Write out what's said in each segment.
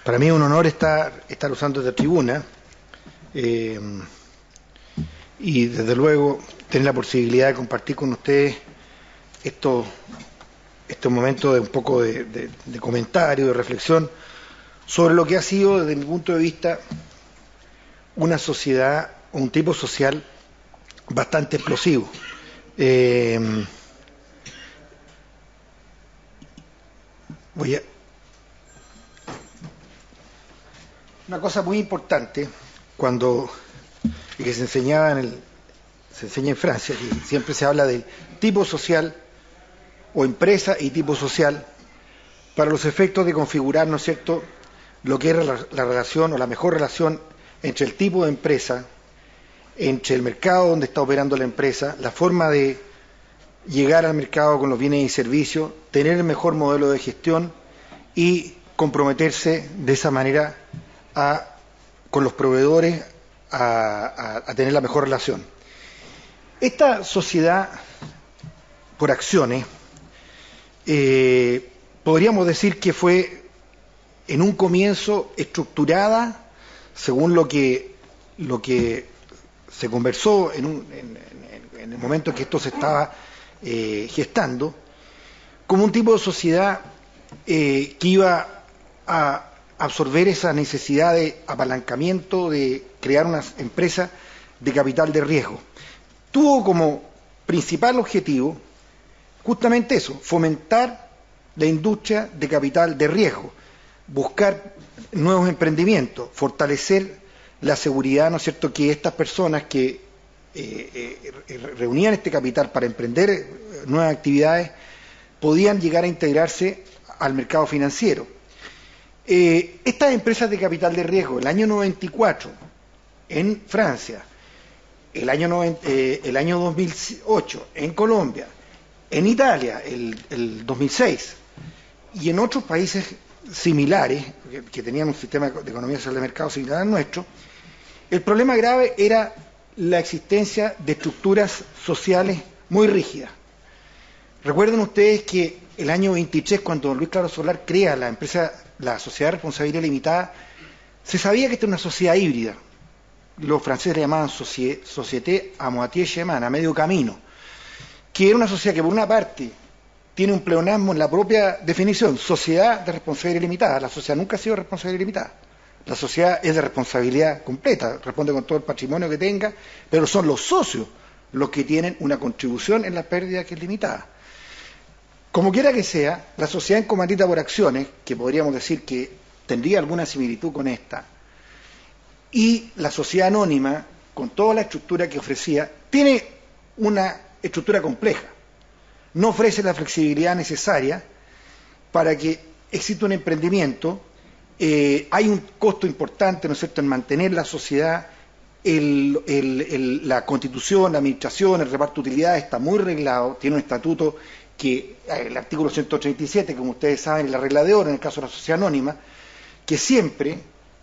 Para mí es un honor estar usando esta tribuna y desde luego tener la posibilidad de compartir con ustedes estos momentos de un poco de comentario, de reflexión sobre lo que ha sido desde mi punto de vista una sociedad, un tipo social bastante explosivo. Una cosa muy importante y que se enseña en Francia, que siempre se habla del tipo social o empresa y tipo social para los efectos de configurar, ¿no es cierto?, lo que es la relación o la mejor relación entre el tipo de empresa, entre el mercado donde está operando la empresa, la forma de llegar al mercado con los bienes y servicios, tener el mejor modelo de gestión y comprometerse de esa manera con los proveedores a tener la mejor relación. Esta sociedad por acciones podríamos decir que fue en un comienzo estructurada según lo que se conversó en el momento en que esto se estaba gestando, como un tipo de sociedad que iba a absorber esa necesidad de apalancamiento, de crear una empresa de capital de riesgo. Tuvo como principal objetivo justamente eso, fomentar la industria de capital de riesgo, buscar nuevos emprendimientos, fortalecer la seguridad, ¿no es cierto?, que estas personas que reunían este capital para emprender nuevas actividades podían llegar a integrarse al mercado financiero. Estas empresas de capital de riesgo, el año 94 en Francia, el año 2008 en Colombia, en Italia el 2006 y en otros países similares que tenían un sistema de economía social de mercado similar al nuestro, el problema grave era la existencia de estructuras sociales muy rígidas. Recuerden ustedes que el año 23, cuando don Luis Claro Solar crea la Sociedad de Responsabilidad Limitada, se sabía que esta era una sociedad híbrida. Los franceses le llamaban Société à moitié chemin, a medio camino, que era una sociedad que por una parte tiene un pleonasmo en la propia definición, sociedad de responsabilidad limitada. La sociedad nunca ha sido de responsabilidad limitada. La sociedad es de responsabilidad completa, responde con todo el patrimonio que tenga, pero son los socios los que tienen una contribución en la pérdida que es limitada. Como quiera que sea, la sociedad en comandita por acciones, que podríamos decir que tendría alguna similitud con esta, y la sociedad anónima, con toda la estructura que ofrecía, tiene una estructura compleja. No ofrece la flexibilidad necesaria para que exista un emprendimiento. Hay un costo importante, ¿no es cierto?, en mantener la sociedad, la constitución, la administración, el reparto de utilidades está muy reglado, tiene un estatuto que, el artículo 137, como ustedes saben, es la regla de oro en el caso de la sociedad anónima, que siempre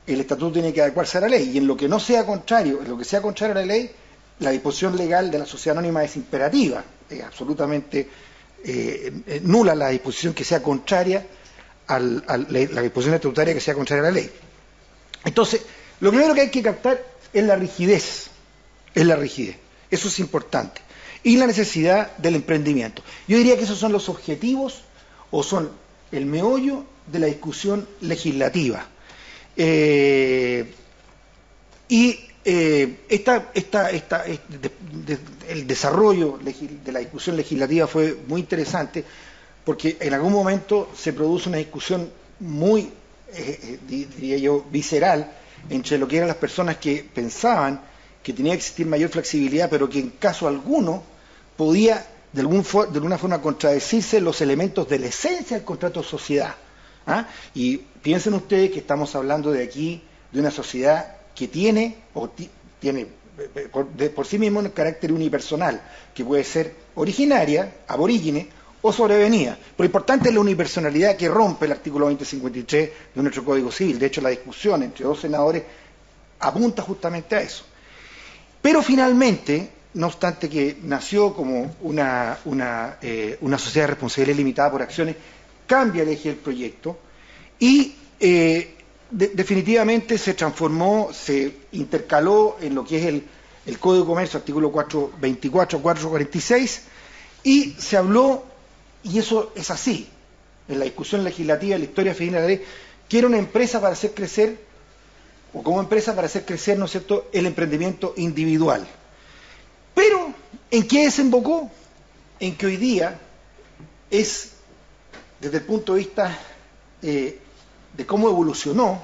el estatuto tiene que adecuarse a la ley, y en lo que no sea contrario, en lo que sea contrario a la ley, la disposición legal de la sociedad anónima es imperativa, es absolutamente nula la disposición que sea contraria la disposición estatutaria que sea contraria a la ley. Entonces, lo primero que hay que captar es la rigidez, eso es importante, y la necesidad del emprendimiento. Yo diría que esos son los objetivos o son el meollo de la discusión legislativa. El desarrollo de la discusión legislativa fue muy interesante porque en algún momento se produce una discusión muy, diría yo, visceral entre lo que eran las personas que pensaban que tenía que existir mayor flexibilidad, pero que en caso alguno podía de alguna forma contradecirse los elementos de la esencia del contrato de sociedad. Y piensen ustedes que estamos hablando de aquí de una sociedad que tiene por sí mismo un carácter unipersonal, que puede ser originaria, aborígine o sobrevenida. Pero lo importante es la unipersonalidad que rompe el artículo 2053 de nuestro Código Civil. De hecho, la discusión entre dos senadores apunta justamente a eso. Pero finalmente, no obstante que nació como una sociedad de responsabilidad limitada por acciones, cambia el eje del proyecto y definitivamente se transformó, se intercaló en lo que es el Código de Comercio, artículo 424, 446, y se habló, y eso es así, en la discusión legislativa, en la historia final de la ley, que era una empresa para hacer crecer, o como empresa para hacer crecer, ¿no es cierto?, el emprendimiento individual. Pero, ¿en qué desembocó? En que hoy día es, desde el punto de vista de cómo evolucionó,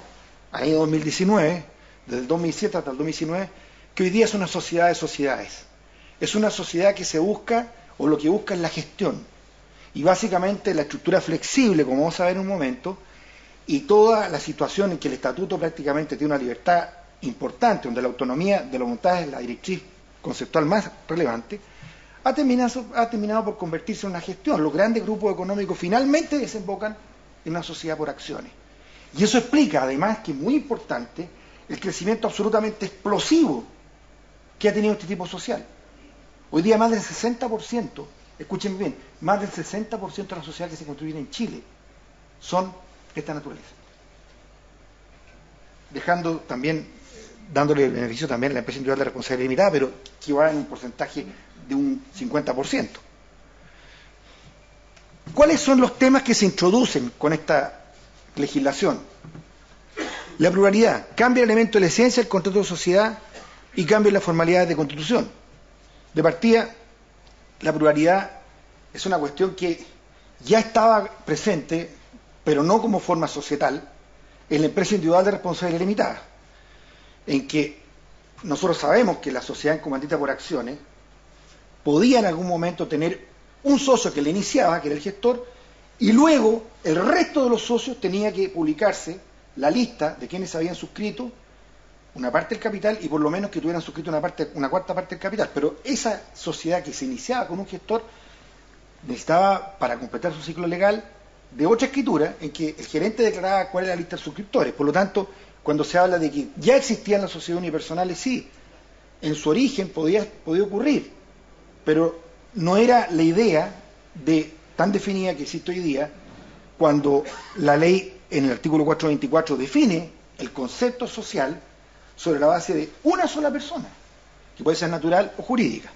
año 2019, desde el 2007 hasta el 2019, que hoy día es una sociedad de sociedades. Es una sociedad que se busca, o lo que busca es la gestión. Y básicamente la estructura flexible, como vamos a ver en un momento, y toda la situación en que el estatuto prácticamente tiene una libertad importante, donde la autonomía de la voluntad es la directriz conceptual más relevante, ha terminado por convertirse en una gestión. Los grandes grupos económicos finalmente desembocan en una sociedad por acciones. Y eso explica, además, que es muy importante, el crecimiento absolutamente explosivo que ha tenido este tipo social. Hoy día más del 60%, escúchenme bien, más del 60% de la sociedad que se construyen en Chile son de esta naturaleza. Dejando también, dándole el beneficio también a la empresa individual de responsabilidad limitada, pero que va en un porcentaje de un 50%. ¿Cuáles son los temas que se introducen con esta legislación? La pluralidad, cambia el elemento de la esencia del contrato de sociedad y cambia las formalidades de constitución. De partida, la pluralidad es una cuestión que ya estaba presente, pero no como forma societal, en la empresa individual de responsabilidad limitada, en que nosotros sabemos que la sociedad comandita por acciones podía en algún momento tener un socio que le iniciaba, que era el gestor, y luego el resto de los socios tenía que publicarse la lista de quienes habían suscrito una parte del capital y por lo menos que tuvieran suscrito una cuarta parte del capital. Pero esa sociedad que se iniciaba con un gestor necesitaba, para completar su ciclo legal, de otra escritura en que el gerente declaraba cuál era la lista de suscriptores. Por lo tanto, cuando se habla de que ya existían las sociedades unipersonales, sí, en su origen podía ocurrir, pero no era la idea tan definida que existe hoy día, cuando la ley en el artículo 424 define el concepto social sobre la base de una sola persona, que puede ser natural o jurídica.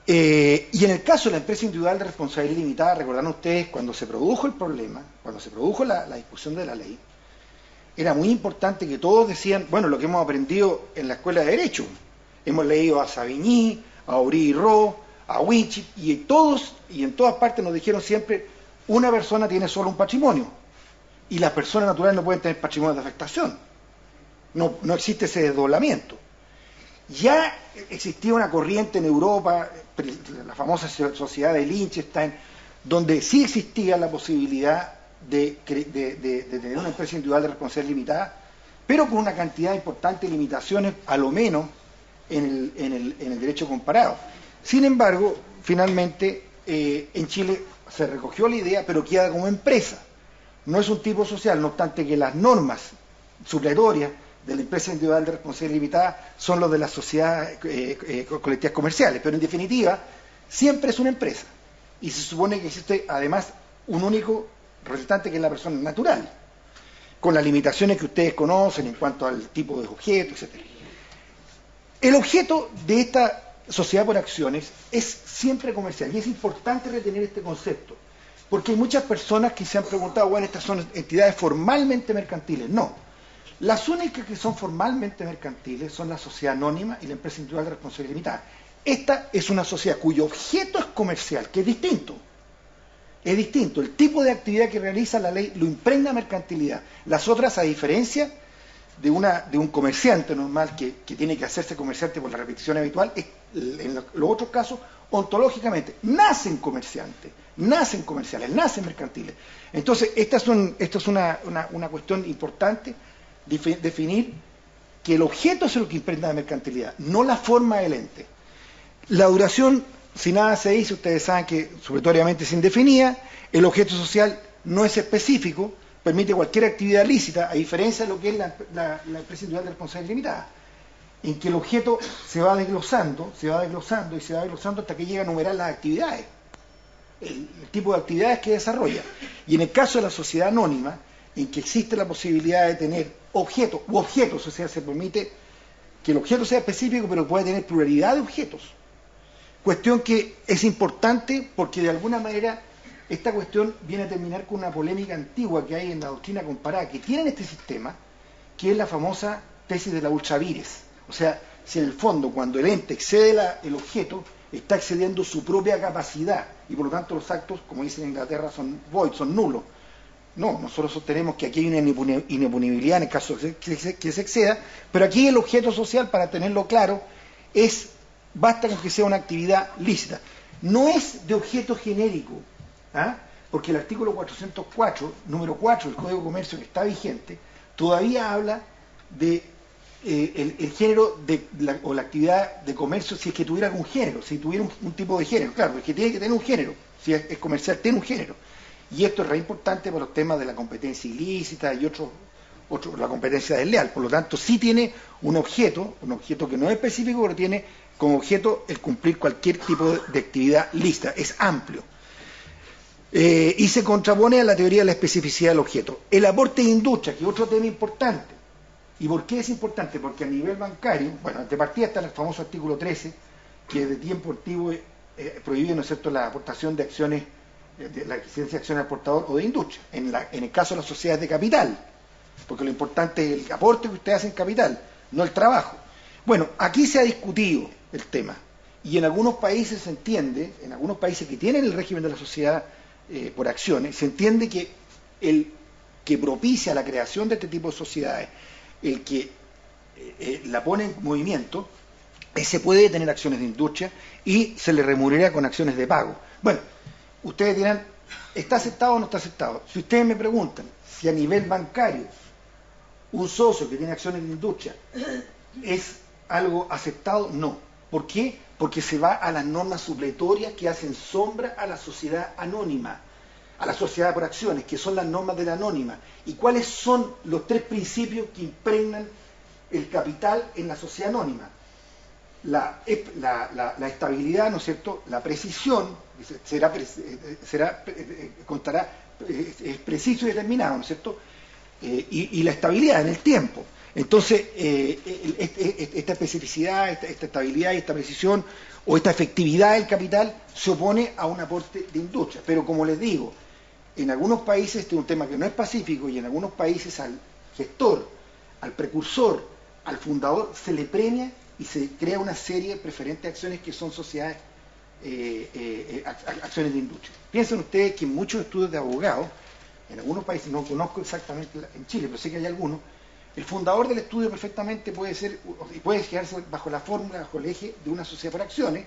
Y en el caso de la empresa individual de responsabilidad limitada, recordarán ustedes, cuando se produjo el problema, cuando se produjo la discusión de la ley, era muy importante que todos decían, bueno, lo que hemos aprendido en la escuela de Derecho, hemos leído a Savigny, a Aubry y Roe, a Winship, y todos y en todas partes nos dijeron siempre, una persona tiene solo un patrimonio, y las personas naturales no pueden tener patrimonio de afectación. No existe ese desdoblamiento. Ya existía una corriente en Europa, la famosa sociedad de Liechtenstein, donde sí existía la posibilidad de tener una empresa individual de responsabilidad limitada, pero con una cantidad importante de limitaciones, a lo menos en el derecho comparado. Sin embargo, finalmente en Chile se recogió la idea, pero queda como empresa. No es un tipo social, no obstante que las normas supletorias de la empresa individual de responsabilidad limitada son los de las sociedades colectivas comerciales, pero en definitiva siempre es una empresa y se supone que existe además un único representante que es la persona natural, con las limitaciones que ustedes conocen en cuanto al tipo de objeto, etc. El objeto de esta sociedad por acciones es siempre comercial y es importante retener este concepto, porque hay muchas personas que se han preguntado, bueno, estas son entidades formalmente mercantiles. No. Las únicas que son formalmente mercantiles son la sociedad anónima y la empresa individual de responsabilidad limitada. Esta es una sociedad cuyo objeto es comercial, que es distinto. Es distinto. El tipo de actividad que realiza la ley lo impregna mercantilidad. Las otras, a diferencia de un comerciante normal que tiene que hacerse comerciante por la repetición habitual, en los otros casos, ontológicamente, nacen comerciantes, nacen comerciales, nacen mercantiles. Entonces, esta es una cuestión importante, definir que el objeto es lo que impregna la mercantilidad, no la forma del ente. La duración, si nada se dice, ustedes saben que supletoriamente es indefinida, el objeto social no es específico, permite cualquier actividad lícita, a diferencia de lo que es la empresa individual de responsabilidad limitada, en que el objeto se va desglosando hasta que llega a enumerar las actividades, el tipo de actividades que desarrolla. Y en el caso de la sociedad anónima, en que existe la posibilidad de tener objetos u objetos, o sea, se permite que el objeto sea específico, pero puede tener pluralidad de objetos. Cuestión que es importante porque de alguna manera esta cuestión viene a terminar con una polémica antigua que hay en la doctrina comparada, que tienen este sistema, que es la famosa tesis de la ultra vires. O sea, si en el fondo cuando el ente excede el objeto, está excediendo su propia capacidad y por lo tanto los actos, como dicen en Inglaterra, son void, son nulos. No, nosotros sostenemos que aquí hay una inoponibilidad en el caso que se exceda, pero aquí el objeto social, para tenerlo claro, basta con que sea una actividad lícita. No es de objeto genérico, ¿ah? Porque el artículo 404, número 4 del Código de Comercio que está vigente, todavía habla de el género o la actividad de comercio si es que tuviera algún género, si tuviera un tipo de género. Claro, es que tiene que tener un género, si es comercial, tiene un género. Y esto es re importante por los temas de la competencia ilícita y la competencia desleal. Por lo tanto, sí tiene un objeto que no es específico, pero tiene como objeto el cumplir cualquier tipo de actividad lícita. Es amplio. Y se contrapone a la teoría de la especificidad del objeto. El aporte de industria, que es otro tema importante. ¿Y por qué es importante? Porque a nivel bancario, bueno, de partida está el famoso artículo 13, que de tiempo antiguo prohíbe, ¿no es cierto?, la aportación de acciones, de la existencia de acciones al portador o de industria, en el caso de las sociedades de capital, porque lo importante es el aporte que usted hace en capital, no el trabajo. Bueno, aquí se ha discutido el tema, y en algunos países se entiende, en algunos países que tienen el régimen de la sociedad por acciones, se entiende que el que propicia la creación de este tipo de sociedades, el que la pone en movimiento, ese puede tener acciones de industria y se le remunera con acciones de pago. Bueno, ustedes dirán, ¿está aceptado o no está aceptado? Si ustedes me preguntan si a nivel bancario un socio que tiene acciones de industria es algo aceptado, no. ¿Por qué? Porque se va a las normas supletorias que hacen sombra a la sociedad anónima, a la sociedad por acciones, que son las normas de la anónima. ¿Y cuáles son los tres principios que impregnan el capital en la sociedad anónima? La estabilidad, ¿no es cierto?, la precisión, contará, es preciso y determinado, ¿no es cierto?, y la estabilidad en el tiempo. Entonces, esta especificidad, esta estabilidad y esta precisión o esta efectividad del capital se opone a un aporte de industria. Pero como les digo, en algunos países este es un tema que no es pacífico y en algunos países al gestor, al precursor, al fundador se le premia y se crea una serie de preferentes acciones que son sociedades, acciones de industria. Piensen ustedes que en muchos estudios de abogados, en algunos países, no conozco exactamente en Chile, pero sé que hay algunos, el fundador del estudio perfectamente puede quedarse bajo la fórmula, bajo el eje de una sociedad por acciones,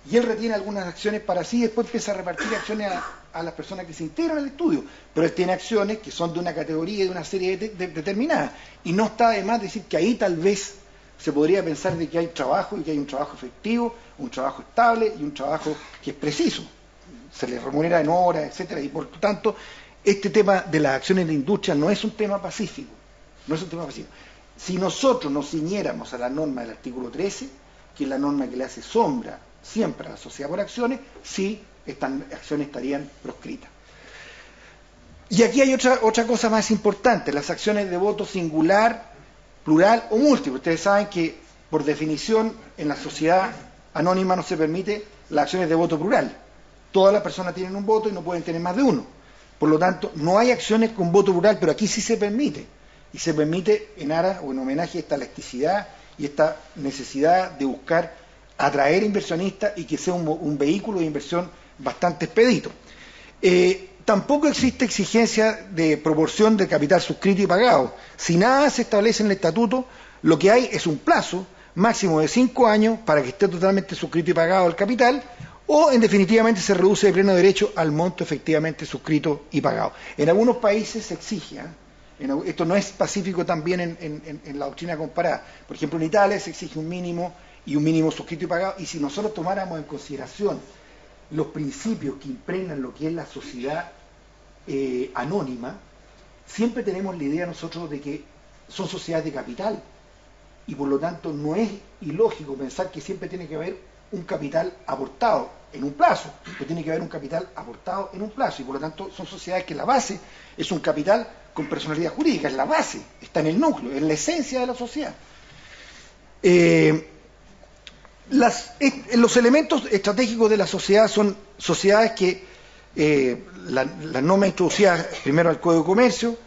y él retiene algunas acciones para sí y después empieza a repartir acciones a las personas que se integran al estudio, pero él tiene acciones que son de una categoría y de una serie determinada, y no está de más decir que ahí tal vez se podría pensar de que hay trabajo y que hay un trabajo efectivo, un trabajo estable y un trabajo que es preciso, se le remunera en horas, etcétera, y por lo tanto este tema de las acciones de industria no es un tema pacífico, no es un tema pacífico. Si nosotros nos ciñéramos a la norma del artículo 13, que es la norma que le hace sombra siempre a la sociedad por acciones, sí, estas acciones estarían proscritas. Y aquí hay otra cosa más importante, las acciones de voto singular, plural o múltiple. Ustedes saben que, por definición, en la sociedad anónima no se permite las acciones de voto plural. Todas las personas tienen un voto y no pueden tener más de uno. Por lo tanto, no hay acciones con voto plural, pero aquí sí se permite. Y se permite en aras o en homenaje a esta elasticidad y esta necesidad de buscar atraer inversionistas y que sea un vehículo de inversión bastante expedito. Tampoco existe exigencia de proporción de capital suscrito y pagado. Si nada se establece en el estatuto, lo que hay es un plazo máximo de 5 años para que esté totalmente suscrito y pagado el capital, o en definitivamente se reduce de pleno derecho al monto efectivamente suscrito y pagado. En algunos países se exige, esto no es pacífico también en la doctrina comparada. Por ejemplo, en Italia se exige un mínimo y un mínimo suscrito y pagado, y si nosotros tomáramos en consideración los principios que impregnan lo que es la sociedad anónima, siempre tenemos la idea nosotros de que son sociedades de capital, y por lo tanto no es ilógico pensar que siempre tiene que haber un capital aportado en un plazo, pues tiene que haber un capital aportado en un plazo, y por lo tanto son sociedades que la base es un capital con personalidad jurídica, es la base, está en el núcleo, es la esencia de la sociedad. Los elementos estratégicos de la sociedad son sociedades que las normas introducidas primero al Código de Comercio,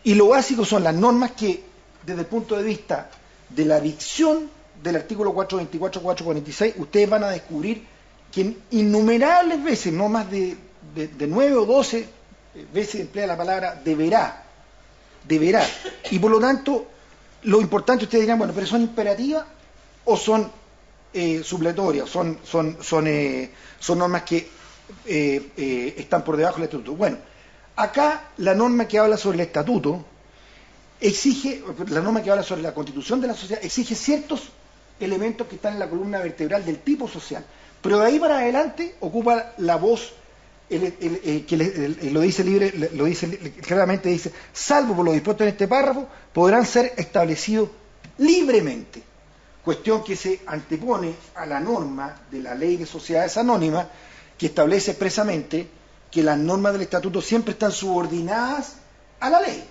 y lo básico son las normas que, desde el punto de vista de la dicción del artículo 424-446, ustedes van a descubrir que innumerables veces, no más de 9 o 12 veces emplea la palabra deberá, y por lo tanto, lo importante, ustedes dirán, bueno, pero ¿son imperativas o son supletorias, son normas que están por debajo del estatuto? Bueno, acá la norma que habla sobre el estatuto la norma que habla sobre la constitución de la sociedad exige ciertos elementos que están en la columna vertebral del tipo social, pero de ahí para adelante ocupa la voz que lo dice claramente, dice, salvo por lo dispuesto en este párrafo, podrán ser establecidos libremente, cuestión que se antepone a la norma de la Ley de Sociedades Anónimas, que establece expresamente que las normas del estatuto siempre están subordinadas a la ley,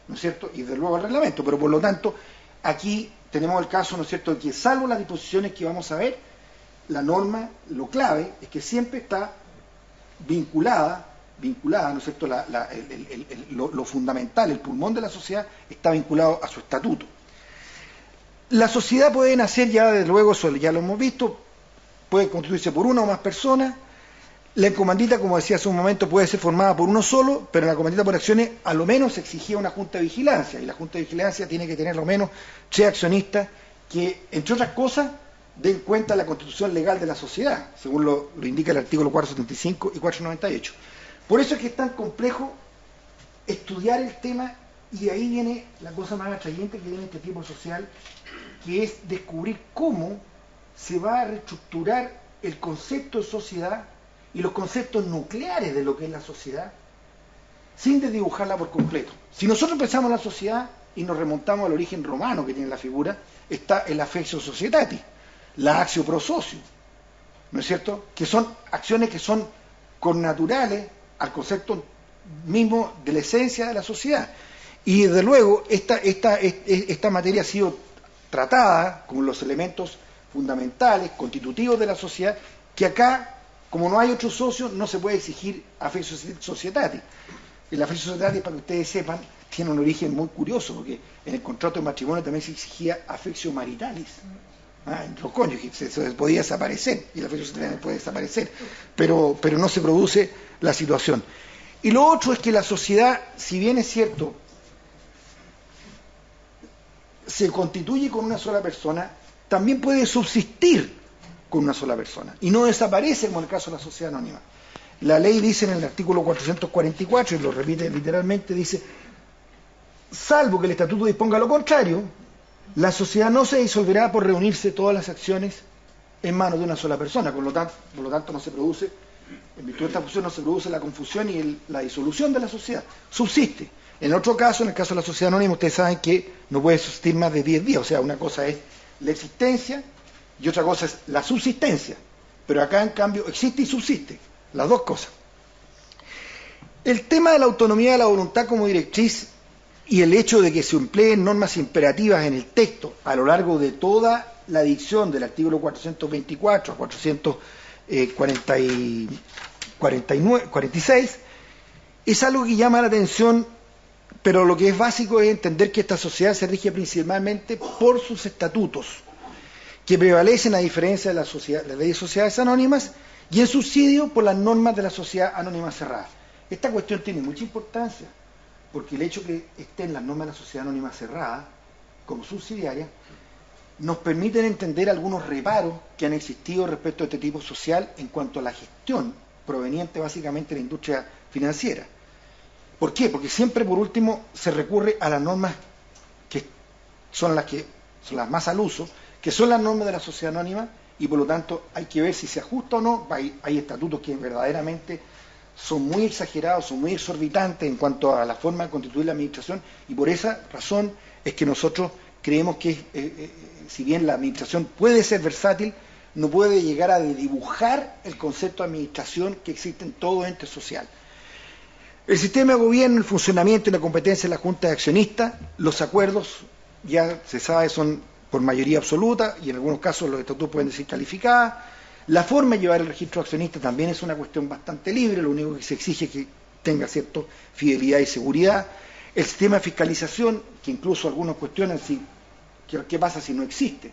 ¿no es cierto? Y desde luego al reglamento, pero por lo tanto, aquí tenemos el caso, ¿no es cierto?, de que salvo las disposiciones que vamos a ver, la norma, lo clave, es que siempre está vinculada, ¿no es cierto?, lo fundamental, el pulmón de la sociedad, está vinculado a su estatuto. La sociedad puede nacer, ya desde luego, eso ya lo hemos visto, puede constituirse por una o más personas. La comandita, como decía hace un momento, puede ser formada por uno solo, pero en la comandita por acciones a lo menos se exigía una junta de vigilancia, y la junta de vigilancia tiene que tener a lo menos 3 accionistas que, entre otras cosas, den cuenta de la constitución legal de la sociedad, según lo indica el artículo 475 y 498. Por eso es que es tan complejo estudiar el tema, y ahí viene la cosa más atrayente que tiene este tipo social, que es descubrir cómo se va a reestructurar el concepto de sociedad y los conceptos nucleares de lo que es la sociedad, sin desdibujarla por completo. Si nosotros pensamos en la sociedad y nos remontamos al origen romano que tiene la figura, está el affectio societatis, la actio pro socio, ¿no es cierto?, que son acciones que son connaturales al concepto mismo de la esencia de la sociedad. Y desde luego esta materia ha sido tratada con los elementos fundamentales, constitutivos de la sociedad, que acá, como no hay otro socio, no se puede exigir affectio societatis. El affectio societatis, para que ustedes sepan, tiene un origen muy curioso, porque en el contrato de matrimonio también se exigía affectio maritalis. Entre los cónyuges se podía desaparecer, y el affectio societatis puede desaparecer, pero no se produce la situación. Y lo otro es que la sociedad, si bien es cierto, se constituye con una sola persona, también puede subsistir con una sola persona, y no desaparece como en el caso de la sociedad anónima. La ley dice en el artículo 444, y lo repite literalmente, dice, salvo que el estatuto disponga lo contrario, la sociedad no se disolverá por reunirse todas las acciones en manos de una sola persona, por lo tanto no se produce, en virtud de esta fusión no se produce la confusión y la disolución de la sociedad, subsiste. En otro caso, en el caso de la sociedad anónima, ustedes saben que no puede subsistir más de 10 días, o sea, una cosa es la existencia y otra cosa es la subsistencia, pero acá en cambio existe y subsiste, las dos cosas. El tema de la autonomía de la voluntad como directriz y el hecho de que se empleen normas imperativas en el texto a lo largo de toda la dicción del artículo 424 a 446 es algo que llama la atención, pero lo que es básico es entender que esta sociedad se rige principalmente por sus estatutos, que prevalecen a diferencia de la ley de sociedades anónimas, y en subsidio por las normas de la sociedad anónima cerrada. Esta cuestión tiene mucha importancia, porque el hecho que estén las normas de la sociedad anónima cerrada como subsidiaria nos permiten entender algunos reparos que han existido respecto a este tipo social en cuanto a la gestión proveniente básicamente de la industria financiera. ¿Por qué? Porque siempre, por último, se recurre a las normas que son las más al uso, que son las normas de la sociedad anónima, y por lo tanto hay que ver si se ajusta o no. Hay estatutos que verdaderamente son muy exagerados, son muy exorbitantes en cuanto a la forma de constituir la administración, y por esa razón es que nosotros creemos que si bien la administración puede ser versátil, no puede llegar a dibujar el concepto de administración que existe en todo ente social. El sistema de gobierno, el funcionamiento y la competencia de la Junta de Accionistas, los acuerdos, ya se sabe, son por mayoría absoluta y en algunos casos los estatutos pueden decir calificadas. La forma de llevar el registro de accionistas también es una cuestión bastante libre, lo único que se exige es que tenga cierta fidelidad y seguridad. El sistema de fiscalización, que incluso algunos cuestionan si, qué pasa si no existe.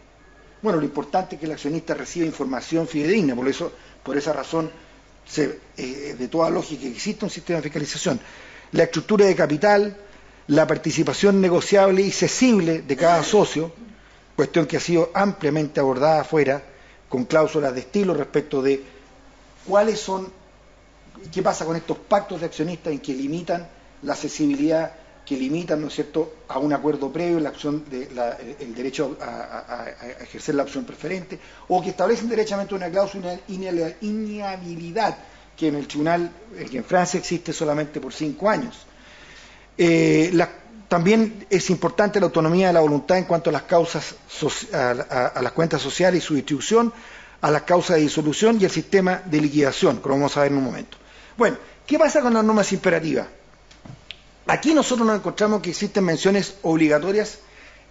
Bueno, lo importante es que el accionista reciba información fidedigna, por esa razón, de toda lógica, existe un sistema de fiscalización. La estructura de capital, la participación negociable y cesible de cada socio, cuestión que ha sido ampliamente abordada afuera, con cláusulas de estilo respecto de qué pasa con estos pactos de accionistas en que limitan la cesibilidad, que limitan, ¿no es cierto?, a un acuerdo previo el derecho a ejercer la opción preferente, o que establecen derechamente una cláusula de inhabilidad que en el tribunal, que en Francia existe solamente por 5 años. También es importante la autonomía de la voluntad en cuanto a las causas, a las cuentas sociales y su distribución, a las causas de disolución y el sistema de liquidación, que lo vamos a ver en un momento. Bueno, ¿qué pasa con las normas imperativas? Aquí nosotros nos encontramos que existen menciones obligatorias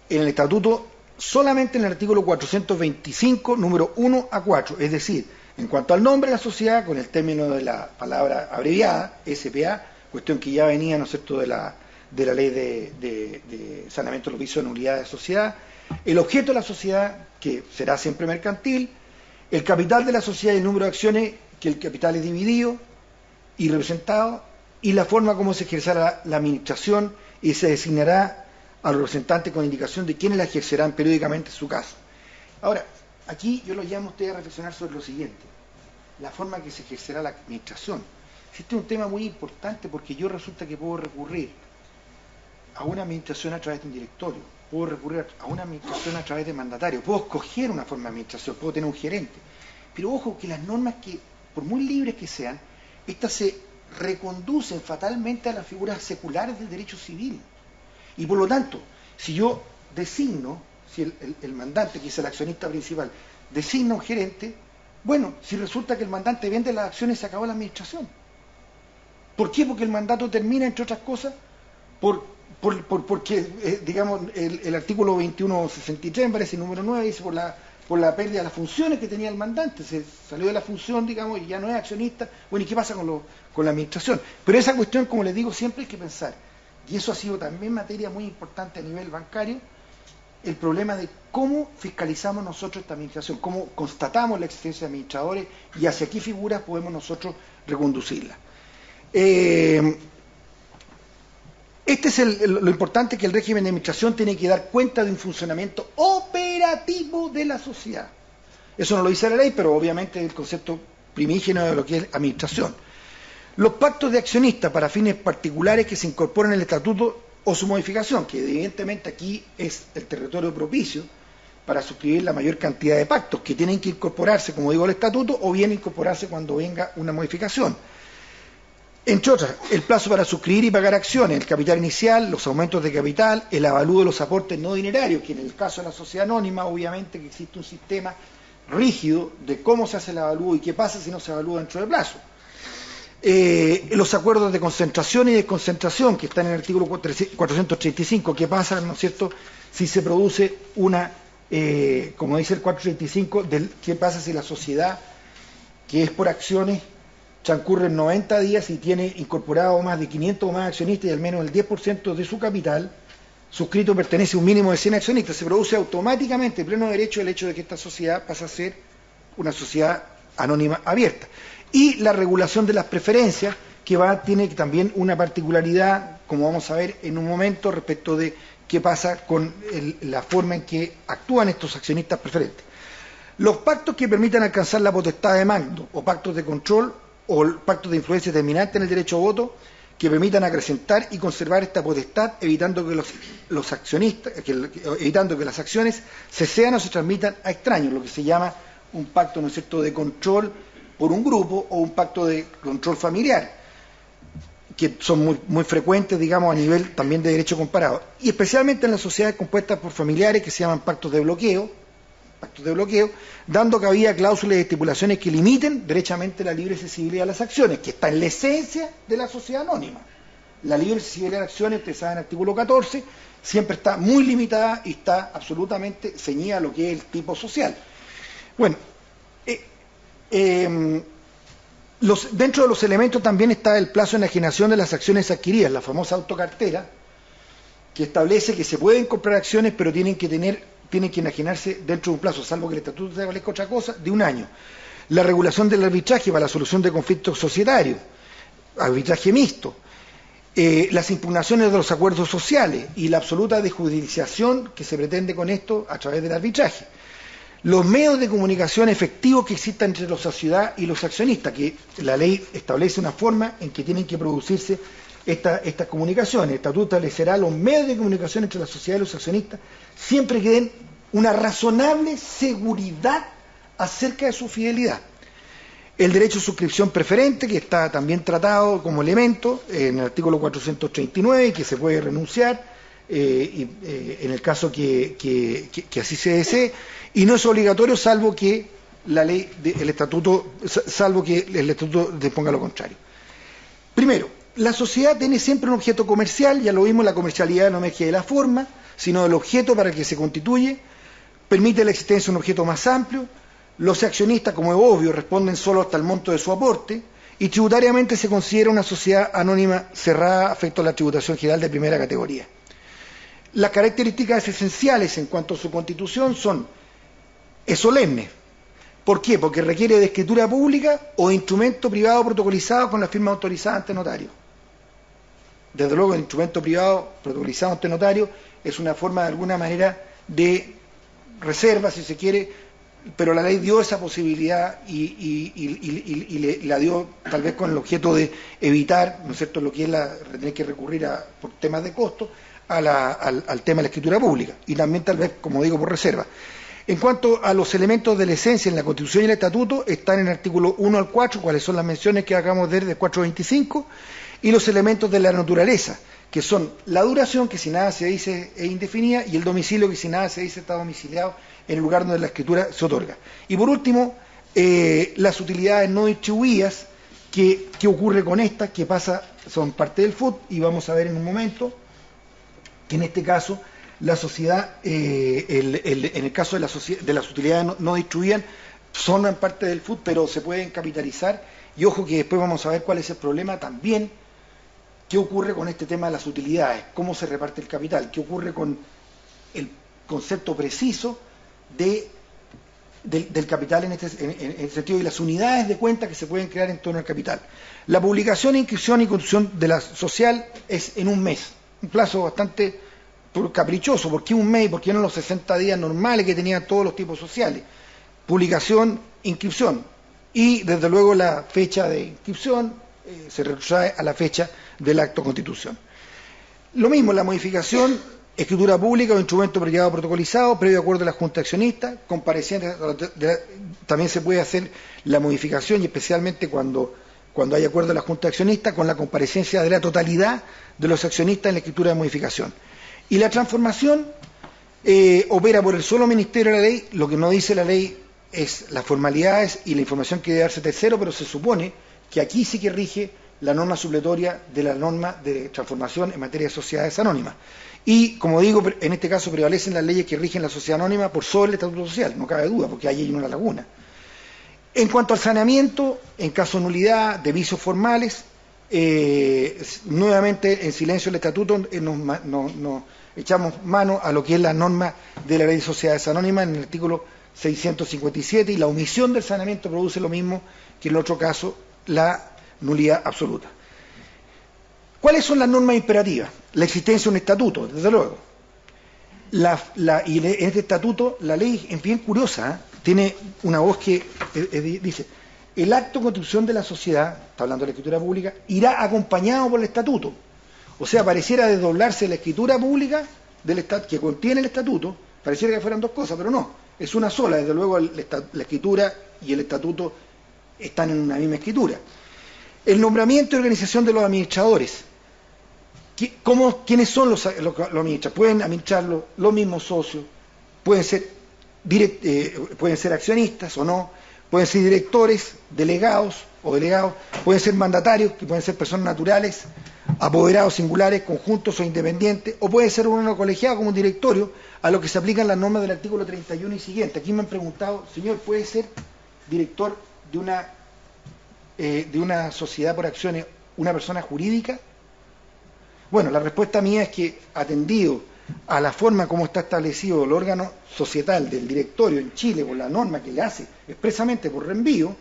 en el estatuto solamente en el artículo 425, número 1 a 4, es decir, en cuanto al nombre de la sociedad, con el término de la palabra abreviada, SPA, cuestión que ya venía, ¿no es cierto?, de la ley de saneamiento de los vicios de nulidad de sociedad, el objeto de la sociedad, que será siempre mercantil, el capital de la sociedad y el número de acciones, que el capital es dividido y representado, y la forma como se ejercerá la administración y se designará a los representantes con indicación de quiénes la ejercerán periódicamente en su caso. Ahora, aquí yo los llamo a ustedes a reflexionar sobre lo siguiente, la forma que se ejercerá la administración. Este es un tema muy importante porque yo resulta que puedo recurrir a una administración a través de un directorio, puedo recurrir a una administración a través de mandatario, puedo escoger una forma de administración, puedo tener un gerente. Pero ojo que las normas, que por muy libres que sean, estas se reconducen fatalmente a las figuras seculares del derecho civil. Y por lo tanto, si yo designo, si el mandante, que es el accionista principal, designa un gerente, bueno, si resulta que el mandante vende las acciones, se acabó la administración. ¿Por qué? Porque el mandato termina, entre otras cosas, porque, digamos, el artículo 2163, me parece, número 9, dice por la pérdida de las funciones que tenía el mandante, se salió de la función, digamos, y ya no es accionista. Bueno, ¿y qué pasa con la administración? Pero esa cuestión, como les digo, siempre hay que pensar, y eso ha sido también materia muy importante a nivel bancario, el problema de cómo fiscalizamos nosotros esta administración, cómo constatamos la existencia de administradores y hacia qué figuras podemos nosotros reconducirla. Este es lo importante, que el régimen de administración tiene que dar cuenta de un funcionamiento operativo de la sociedad. Eso no lo dice la ley, pero obviamente es el concepto primígeno de lo que es administración. Los pactos de accionistas para fines particulares que se incorporan en el estatuto o su modificación, que evidentemente aquí es el territorio propicio para suscribir la mayor cantidad de pactos, que tienen que incorporarse, como digo, al estatuto, o bien incorporarse cuando venga una modificación. Entre otras, el plazo para suscribir y pagar acciones, el capital inicial, los aumentos de capital, el avalúo de los aportes no dinerarios, que en el caso de la sociedad anónima, obviamente que existe un sistema rígido de cómo se hace el avalúo y qué pasa si no se avalúa dentro del plazo. Los acuerdos de concentración y desconcentración, que están en el artículo 435, qué pasa, ¿no es cierto?, si se produce una, como dice el 435, qué pasa si la sociedad, que es por acciones, transcurren 90 días y tiene incorporado más de 500 o más accionistas y al menos el 10% de su capital suscrito pertenece a un mínimo de 100 accionistas. Se produce automáticamente, en pleno derecho, el hecho de que esta sociedad pasa a ser una sociedad anónima abierta. Y la regulación de las preferencias, que tiene también una particularidad, como vamos a ver en un momento, respecto de qué pasa con la forma en que actúan estos accionistas preferentes. Los pactos que permitan alcanzar la potestad de mando, o pactos de control, o pactos de influencia determinante en el derecho a voto, que permitan acrecentar y conservar esta potestad, evitando que los accionistas, evitando que las acciones se sean o se transmitan a extraños, lo que se llama un pacto, ¿no es cierto?, de control por un grupo, o un pacto de control familiar, que son muy frecuentes, digamos, a nivel también de derecho comparado, y especialmente en las sociedades compuestas por familiares, que se llaman pactos de bloqueo, pactos de bloqueo, dando cabida a cláusulas y estipulaciones que limiten derechamente la libre accesibilidad a las acciones, que está en la esencia de la sociedad anónima. La libre accesibilidad a las acciones, ustedes saben, el artículo 14, siempre está muy limitada y está absolutamente ceñida a lo que es el tipo social. Bueno, dentro de los elementos también está el plazo de enajenación de las acciones adquiridas, la famosa autocartera, que establece que se pueden comprar acciones, pero tienen que enajenarse dentro de un plazo, salvo que el estatuto establezca otra cosa, de 1 año. La regulación del arbitraje para la solución de conflictos societarios, arbitraje mixto. Las impugnaciones de los acuerdos sociales y la absoluta desjudicialización que se pretende con esto a través del arbitraje. Los medios de comunicación efectivos que existan entre la sociedad y los accionistas, que la ley establece una forma en que tienen que producirse estas comunicaciones. El estatuto establecerá los medios de comunicación entre la sociedad y los accionistas siempre que den una razonable seguridad acerca de su fidelidad. El derecho de suscripción preferente, que está también tratado como elemento en el artículo 439, que se puede renunciar en el caso que así se desee, y no es obligatorio salvo que el estatuto disponga lo contrario. Primero, la sociedad tiene siempre un objeto comercial, ya lo vimos, la comercialidad no emerge de la forma, sino del objeto para el que se constituye, permite la existencia de un objeto más amplio. Los accionistas, como es obvio, responden solo hasta el monto de su aporte y tributariamente se considera una sociedad anónima cerrada afecto a la tributación general de primera categoría. Las características esenciales en cuanto a su constitución es solemne. ¿Por qué? Porque requiere de escritura pública o de instrumento privado protocolizado con la firma autorizada ante notario. Desde luego el instrumento privado protocolizado ante notario es una forma de alguna manera de reserva, si se quiere, pero la ley dio esa posibilidad y la dio tal vez con el objeto de evitar, ¿no es cierto?, lo que es tener que recurrir por temas de costo al tema de la escritura pública y también tal vez, como digo, por reserva. En cuanto a los elementos de la esencia en la Constitución y el Estatuto, están en el artículo 1 al 4, cuáles son las menciones que acabamos de ver del 425, y los elementos de la naturaleza, que son la duración, que si nada se dice es indefinida, y el domicilio, que si nada se dice está domiciliado en el lugar donde la escritura se otorga. Y por último, las utilidades no distribuidas, ¿qué ocurre con estas? Que son parte del FUT, y vamos a ver en un momento que en este caso la sociedad, en el caso de las utilidades no distribuidas, son parte del FUT, pero se pueden capitalizar, y ojo que después vamos a ver cuál es el problema también. ¿Qué ocurre con este tema de las utilidades? ¿Cómo se reparte el capital? ¿Qué ocurre con el concepto preciso del capital en el sentido de las unidades de cuenta que se pueden crear en torno al capital? La publicación, inscripción y constitución de la social es en 1 mes, un plazo bastante caprichoso. ¿Por qué 1 mes? ¿Por qué no los 60 días normales que tenían todos los tipos sociales? Publicación, inscripción, y desde luego la fecha de inscripción se retrotrae a la fecha del acto constitución. Lo mismo, la modificación, escritura pública o instrumento privado protocolizado, previo acuerdo de la Junta de Accionistas, comparecientes, también se puede hacer la modificación, y especialmente cuando hay acuerdo de la Junta de Accionistas, con la comparecencia de la totalidad de los accionistas en la escritura de modificación. Y la transformación opera por el solo Ministerio de la Ley. Lo que no dice la ley es las formalidades y la información que debe darse tercero, pero se supone que aquí sí que rige la norma supletoria de la norma de transformación en materia de sociedades anónimas. Y, como digo, en este caso prevalecen las leyes que rigen la sociedad anónima por sobre el estatuto social, no cabe duda, porque ahí hay una laguna. En cuanto al saneamiento, en caso de nulidad, de vicios formales, nuevamente en silencio el estatuto nos echamos mano a lo que es la norma de la ley de sociedades anónimas en el artículo 657, y la omisión del saneamiento produce lo mismo que en el otro caso, la nulidad absoluta. ¿Cuáles son las normas imperativas? La existencia de un estatuto, desde luego. Y en este estatuto la ley es bien curiosa, tiene una voz que dice: el acto de constitución de la sociedad, está hablando de la escritura pública, irá acompañado por el estatuto. O sea, pareciera desdoblarse la escritura pública que contiene el estatuto, pareciera que fueran dos cosas, pero no, es una sola. Desde luego la escritura y el estatuto están en una misma escritura. El nombramiento y organización de los administradores. ¿Quiénes son los administradores? Pueden administrarlo los mismos socios, pueden ser pueden ser accionistas o no, pueden ser directores, delegados o delegados, pueden ser mandatarios, que pueden ser personas naturales, apoderados singulares, conjuntos o independientes, o puede ser un órgano colegiado como un directorio, a lo que se aplican las normas del artículo 31 y siguiente. Aquí me han preguntado, señor, ¿puede ser director de una sociedad por acciones una persona jurídica? Bueno, la respuesta mía es que, atendido a la forma como está establecido el órgano societal del directorio en Chile, por la norma que le hace expresamente por reenvío,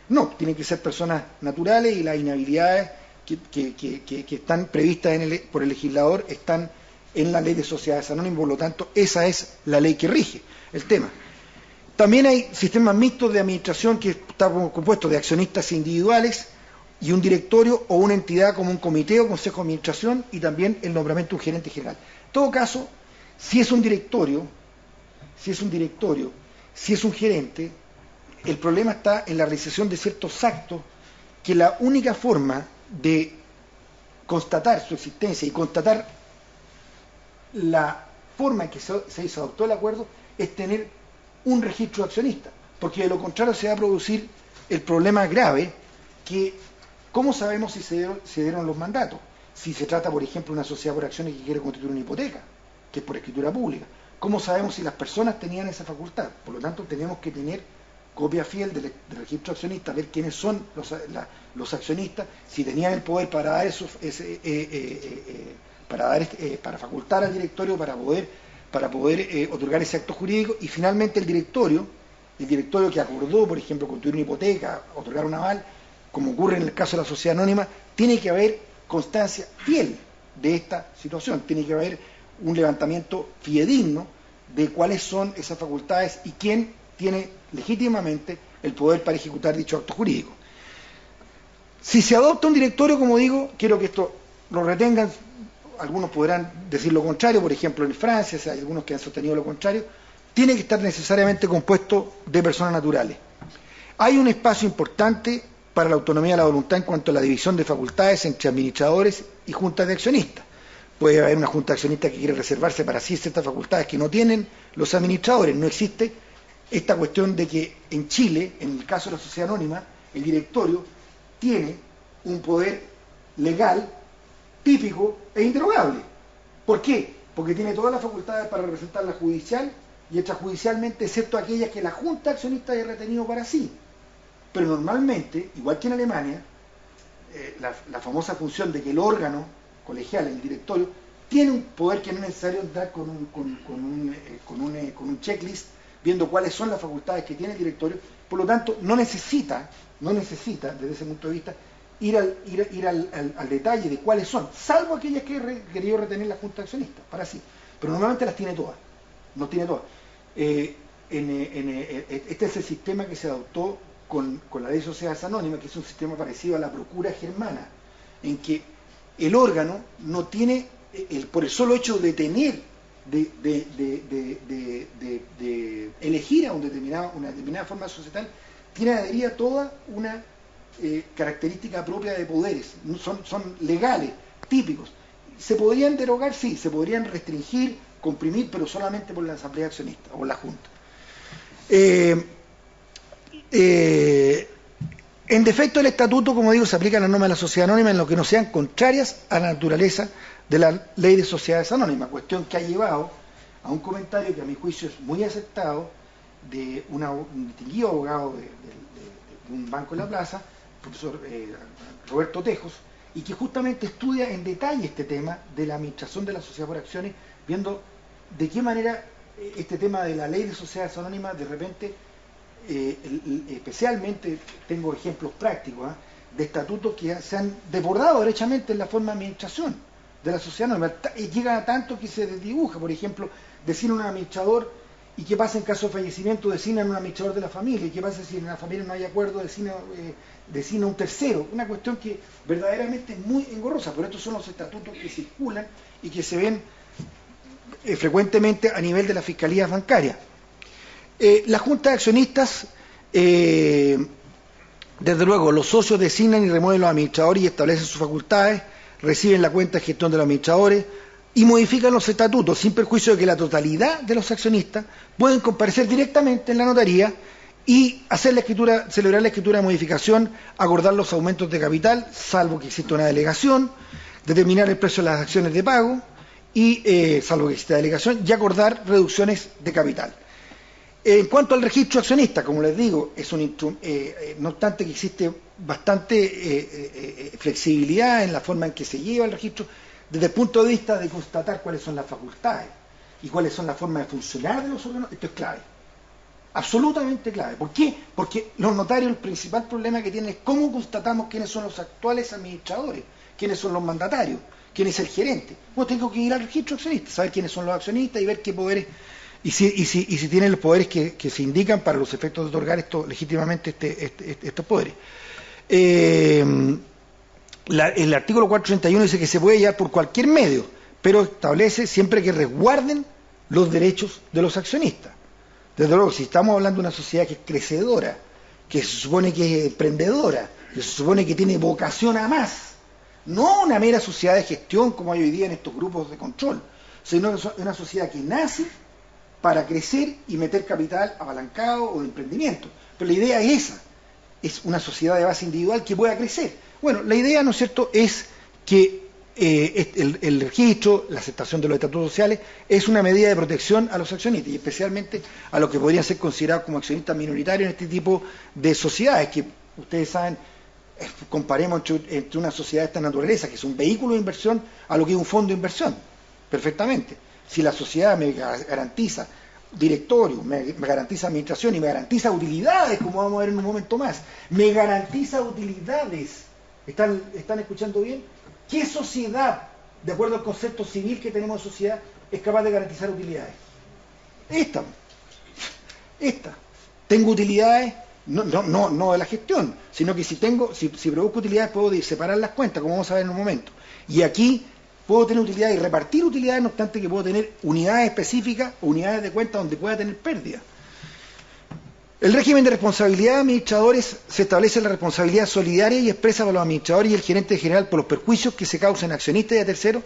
no, tienen que ser personas naturales y las inhabilidades que están previstas por el legislador están en la ley de sociedades anónimas, por lo tanto, esa es la ley que rige el tema. También hay sistemas mixtos de administración que está compuesto de accionistas individuales y un directorio o una entidad como un comité o consejo de administración, y también el nombramiento de un gerente general. En todo caso, si es un directorio, si es un gerente, el problema está en la realización de ciertos actos que la única forma de constatar su existencia y constatar la forma en que se adoptó el acuerdo es tener un registro de accionistas, porque de lo contrario se va a producir el problema grave que, ¿cómo sabemos si se dieron los mandatos? Si se trata, por ejemplo, de una sociedad por acciones que quiere constituir una hipoteca, que es por escritura pública. ¿Cómo sabemos si las personas tenían esa facultad? Por lo tanto, tenemos que tener copia fiel del registro de accionistas, ver quiénes son los accionistas, si tenían el poder para dar para facultar al directorio para poder otorgar ese acto jurídico. Y finalmente el directorio que acordó, por ejemplo, constituir una hipoteca, otorgar un aval, como ocurre en el caso de la sociedad anónima, tiene que haber constancia fiel de esta situación, tiene que haber un levantamiento fidedigno de cuáles son esas facultades y quién tiene legítimamente el poder para ejecutar dicho acto jurídico. Si se adopta un directorio, como digo, quiero que esto lo retengan, algunos podrán decir lo contrario, por ejemplo en Francia, hay algunos que han sostenido lo contrario, tiene que estar necesariamente compuesto de personas naturales. Hay un espacio importante para la autonomía de la voluntad en cuanto a la división de facultades entre administradores y juntas de accionistas. Puede haber una junta de accionistas que quiere reservarse para sí ciertas facultades que no tienen los administradores. No existe esta cuestión de que en Chile, en el caso de la sociedad anónima, el directorio tiene un poder legal típico e inderogable. ¿Por qué? Porque tiene todas las facultades para representar la judicial y extrajudicialmente, excepto aquellas que la junta de accionistas haya retenido para sí. Pero normalmente, igual que en Alemania, la famosa función de que el órgano colegial, el directorio, tiene un poder que no es necesario entrar con un checklist viendo cuáles son las facultades que tiene el directorio. Por lo tanto, no necesita desde ese punto de vista ir al detalle de cuáles son, salvo aquellas que ha querido retener la junta de accionistas para sí, pero normalmente las tiene todas, no tiene todas. Este es el sistema que se adoptó con la ley de sociedades anónimas, que es un sistema parecido a la procura germana, en que el órgano no tiene, por el solo hecho de tener, de elegir a una determinada forma societal, tiene adherida toda una característica propia de poderes, son legales, típicos. ¿Se podrían derogar? Sí, se podrían restringir, comprimir, pero solamente por la asamblea accionista o por la junta. En defecto del estatuto, como digo, se aplica la norma de la sociedad anónima en lo que no sean contrarias a la naturaleza de la ley de sociedades anónimas, cuestión que ha llevado a un comentario que a mi juicio es muy aceptado de un distinguido abogado de un banco en la plaza, el profesor Roberto Tejos, y que justamente estudia en detalle este tema de la administración de la sociedad por acciones, viendo de qué manera este tema de la ley de sociedades anónimas de repente, especialmente tengo ejemplos prácticos de estatutos que se han desbordado derechamente en la forma de administración de la sociedad anónima, y llega a tanto que se desdibuja. Por ejemplo, designan un administrador, y qué pasa en caso de fallecimiento, designan un administrador de la familia, y qué pasa si en la familia no hay acuerdo, designa un tercero, una cuestión que verdaderamente es muy engorrosa. Pero estos son los estatutos que circulan y que se ven frecuentemente a nivel de las fiscalías bancarias. La junta de accionistas, desde luego, los socios designan y remueven los administradores y establecen sus facultades, reciben la cuenta de gestión de los administradores, y modifican los estatutos sin perjuicio de que la totalidad de los accionistas pueden comparecer directamente en la notaría y hacer la escritura, celebrar la escritura de modificación, acordar los aumentos de capital, salvo que exista una delegación, determinar el precio de las acciones de pago y, salvo que exista delegación, y acordar reducciones de capital. En cuanto al registro accionista, como les digo, es no obstante que existe bastante flexibilidad en la forma en que se lleva el registro, desde el punto de vista de constatar cuáles son las facultades y cuáles son las formas de funcionar de los órganos, esto es clave, absolutamente clave. ¿Por qué? Porque los notarios, el principal problema que tienen es cómo constatamos quiénes son los actuales administradores, quiénes son los mandatarios, quién es el gerente. Bueno, tengo que ir al registro accionista, saber quiénes son los accionistas y ver qué poderes, y si tienen los poderes que se indican para los efectos de otorgar legítimamente estos poderes. El artículo 431 dice que se puede llevar por cualquier medio, pero establece siempre que resguarden los derechos de los accionistas. Desde luego, si estamos hablando de una sociedad que es crecedora, que se supone que es emprendedora, que se supone que tiene vocación a más, no una mera sociedad de gestión como hay hoy día en estos grupos de control, sino una sociedad que nace para crecer y meter capital apalancado o de emprendimiento. Pero la idea es esa, es una sociedad de base individual que pueda crecer. Bueno, la idea, ¿no es cierto?, es que el registro, la aceptación de los estatutos sociales, es una medida de protección a los accionistas, y especialmente a los que podrían ser considerados como accionistas minoritarios en este tipo de sociedades, que ustedes saben, comparemos entre una sociedad de esta naturaleza, que es un vehículo de inversión, a lo que es un fondo de inversión, perfectamente. Si la sociedad me garantiza directorio, me garantiza administración y me garantiza utilidades, como vamos a ver en un momento más, me garantiza utilidades. ¿Están escuchando bien? ¿Qué sociedad, de acuerdo al concepto civil que tenemos de sociedad, es capaz de garantizar utilidades? Esta. Tengo utilidades, no de la gestión, sino que si produzco utilidades puedo separar las cuentas, como vamos a ver en un momento. Y aquí puedo tener utilidades y repartir utilidades, no obstante que puedo tener unidades específicas o unidades de cuenta donde pueda tener pérdida. El régimen de responsabilidad de administradores se establece la responsabilidad solidaria y expresa por los administradores y el gerente general por los perjuicios que se causen a accionistas y a terceros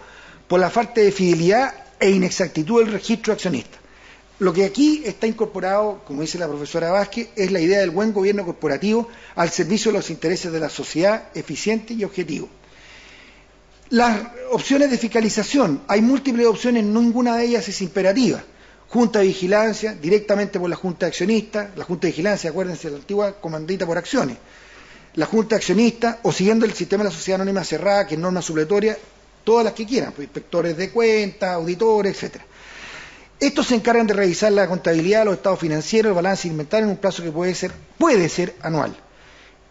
por la falta de fidelidad e inexactitud del registro de accionistas. Lo que aquí está incorporado, como dice la profesora Vázquez, es la idea del buen gobierno corporativo al servicio de los intereses de la sociedad, eficiente y objetivo. Las opciones de fiscalización, hay múltiples opciones, ninguna de ellas es imperativa. Junta de vigilancia, directamente por la Junta de Accionistas, la Junta de Vigilancia, acuérdense, la antigua comandita por acciones, la Junta de Accionistas, o siguiendo el sistema de la sociedad anónima cerrada, que es norma supletoria, todas las que quieran, pues, inspectores de cuentas, auditores, etc. Estos se encargan de revisar la contabilidad, los estados financieros, el balance inventario en un plazo que puede ser anual.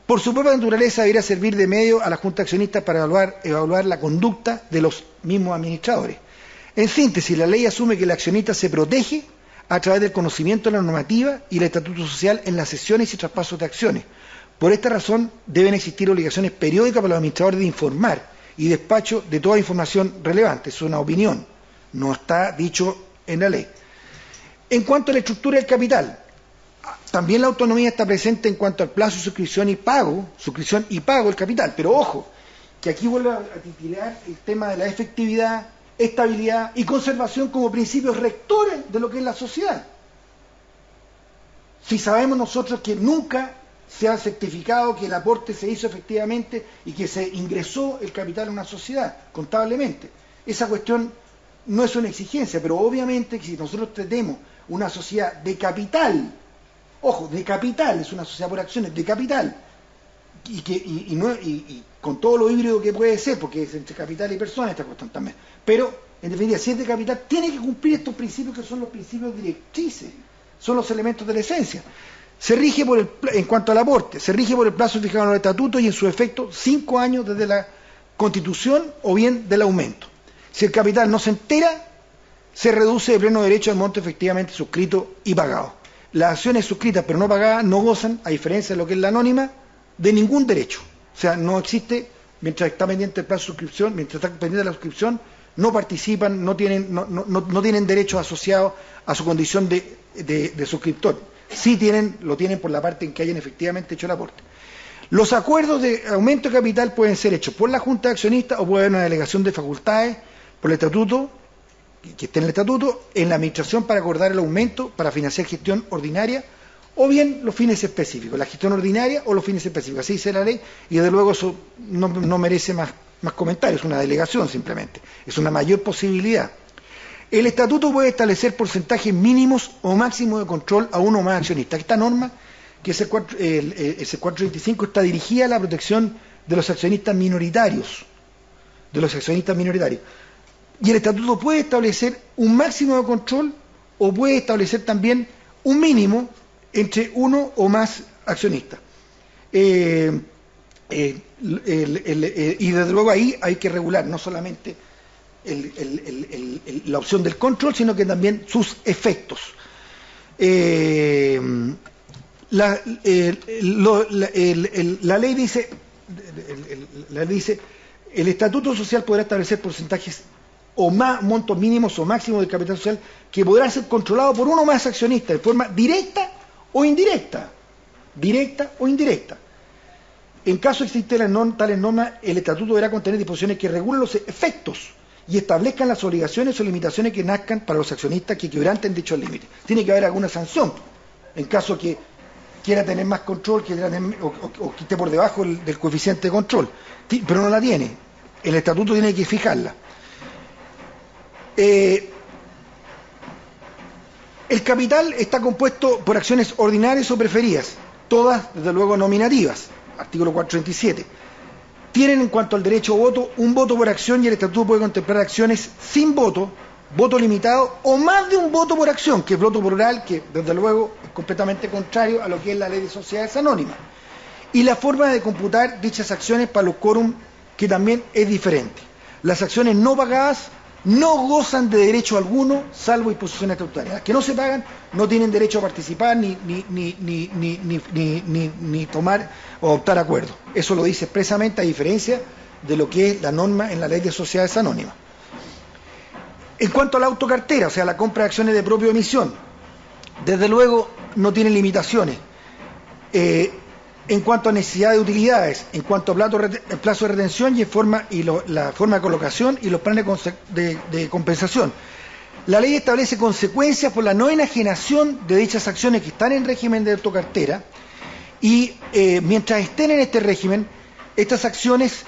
Por su propia naturaleza debería servir de medio a la Junta de Accionistas para evaluar la conducta de los mismos administradores. En síntesis, la ley asume que el accionista se protege a través del conocimiento de la normativa y el estatuto social en las cesiones y traspasos de acciones. Por esta razón, deben existir obligaciones periódicas para los administradores de informar y despacho de toda información relevante. Es una opinión, no está dicho en la ley. En cuanto a la estructura del capital, también la autonomía está presente en cuanto al plazo de suscripción y pago del capital. Pero ojo, que aquí vuelvo a titular el tema de la efectividad, estabilidad y conservación como principios rectores de lo que es la sociedad. Si sabemos nosotros que nunca se ha certificado que el aporte se hizo efectivamente y que se ingresó el capital en una sociedad, contablemente, esa cuestión no es una exigencia, pero obviamente que si nosotros tenemos una sociedad de capital, ojo, de capital, es una sociedad por acciones, de capital, y con todo lo híbrido que puede ser, porque es entre capital y persona esta cuestión también, pero en definitiva, si es de capital, tiene que cumplir estos principios que son los principios directrices, son los elementos de la esencia. Se rige en cuanto al aporte, se rige por el plazo fijado en los estatutos y en su efecto 5 años desde la constitución o bien del aumento. Si el capital no se entera, se reduce de pleno derecho al monto efectivamente suscrito y pagado. Las acciones suscritas pero no pagadas no gozan, a diferencia de lo que es la anónima, de ningún derecho. O sea, no existe, mientras está pendiente el plazo de suscripción, mientras está pendiente la suscripción, no participan, no tienen derechos asociados a su condición de suscriptor. Sí lo tienen por la parte en que hayan efectivamente hecho el aporte. Los acuerdos de aumento de capital pueden ser hechos por la Junta de Accionistas o puede haber una delegación de facultades por el estatuto que esté en el estatuto, en la administración para acordar el aumento para financiar gestión ordinaria o bien los fines específicos, la gestión ordinaria o los fines específicos. Así dice la ley y desde luego eso no merece más comentarios, es una delegación simplemente, es una mayor posibilidad. El estatuto puede establecer porcentajes mínimos o máximos de control a uno o más accionistas. Esta norma, que es el 425, está dirigida a la protección de los accionistas minoritarios. Y el estatuto puede establecer un máximo de control o puede establecer también un mínimo entre uno o más accionistas. Y desde luego ahí hay que regular no solamente la opción del control, sino que también sus efectos. La ley dice, el estatuto social podrá establecer porcentajes o más montos mínimos o máximos del capital social que podrán ser controlados por uno o más accionistas de forma directa o indirecta. En caso de existir tales normas, el estatuto deberá contener disposiciones que regulen los efectos y establezcan las obligaciones o limitaciones que nazcan para los accionistas que quebranten dichos límites. Tiene que haber alguna sanción en caso que quiera tener más control o que esté por debajo del coeficiente de control, pero no la tiene. El estatuto tiene que fijarla. El capital está compuesto por acciones ordinarias o preferidas, todas desde luego nominativas, artículo 437. Tienen en cuanto al derecho a voto un voto por acción y el estatuto puede contemplar acciones sin voto, voto limitado o más de un voto por acción, que es voto plural, que desde luego es completamente contrario a lo que es la ley de sociedades anónimas. Y la forma de computar dichas acciones para los quórum, que también es diferente. Las acciones no pagadas no gozan de derecho alguno, salvo disposiciones estatutarias. Las que no se pagan no tienen derecho a participar ni tomar o adoptar acuerdos. Eso lo dice expresamente, a diferencia de lo que es la norma en la ley de sociedades anónimas. En cuanto a la autocartera, o sea, la compra de acciones de propia emisión, desde luego no tiene limitaciones. En cuanto a necesidad de utilidades, en cuanto a plazo de retención y la forma de colocación y los planes de compensación. La ley establece consecuencias por la no enajenación de dichas acciones que están en régimen de autocartera y mientras estén en este régimen, estas acciones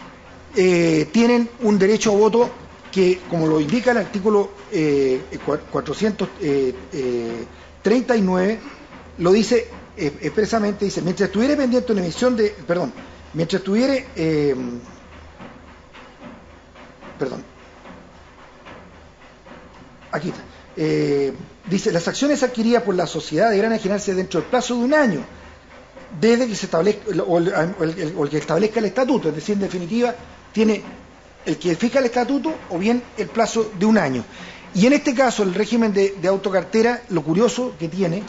tienen un derecho a voto que, como lo indica el artículo 439, lo dice expresamente, dice, mientras estuviere pendiente una emisión de, mientras estuviere, aquí está, dice, las acciones adquiridas por la sociedad deberán enajenarse dentro del plazo de un año, desde que se establezca, o el que establezca el estatuto, es decir, en definitiva, tiene el que fija el estatuto o bien el plazo de un año. Y en este caso, el régimen de autocartera, lo curioso que tiene,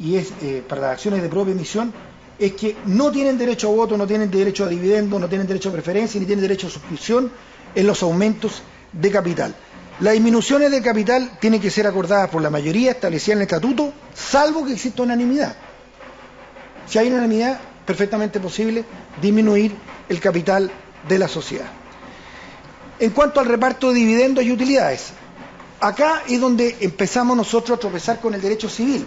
y es para las acciones de propia emisión, es que no tienen derecho a voto, no tienen derecho a dividendo, no tienen derecho a preferencia, ni tienen derecho a suscripción en los aumentos de capital. Las disminuciones de capital tienen que ser acordadas por la mayoría establecida en el estatuto, salvo que exista unanimidad. Si hay unanimidad, perfectamente posible disminuir el capital de la sociedad. En cuanto al reparto de dividendos y utilidades, acá es donde empezamos nosotros a tropezar con el derecho civil.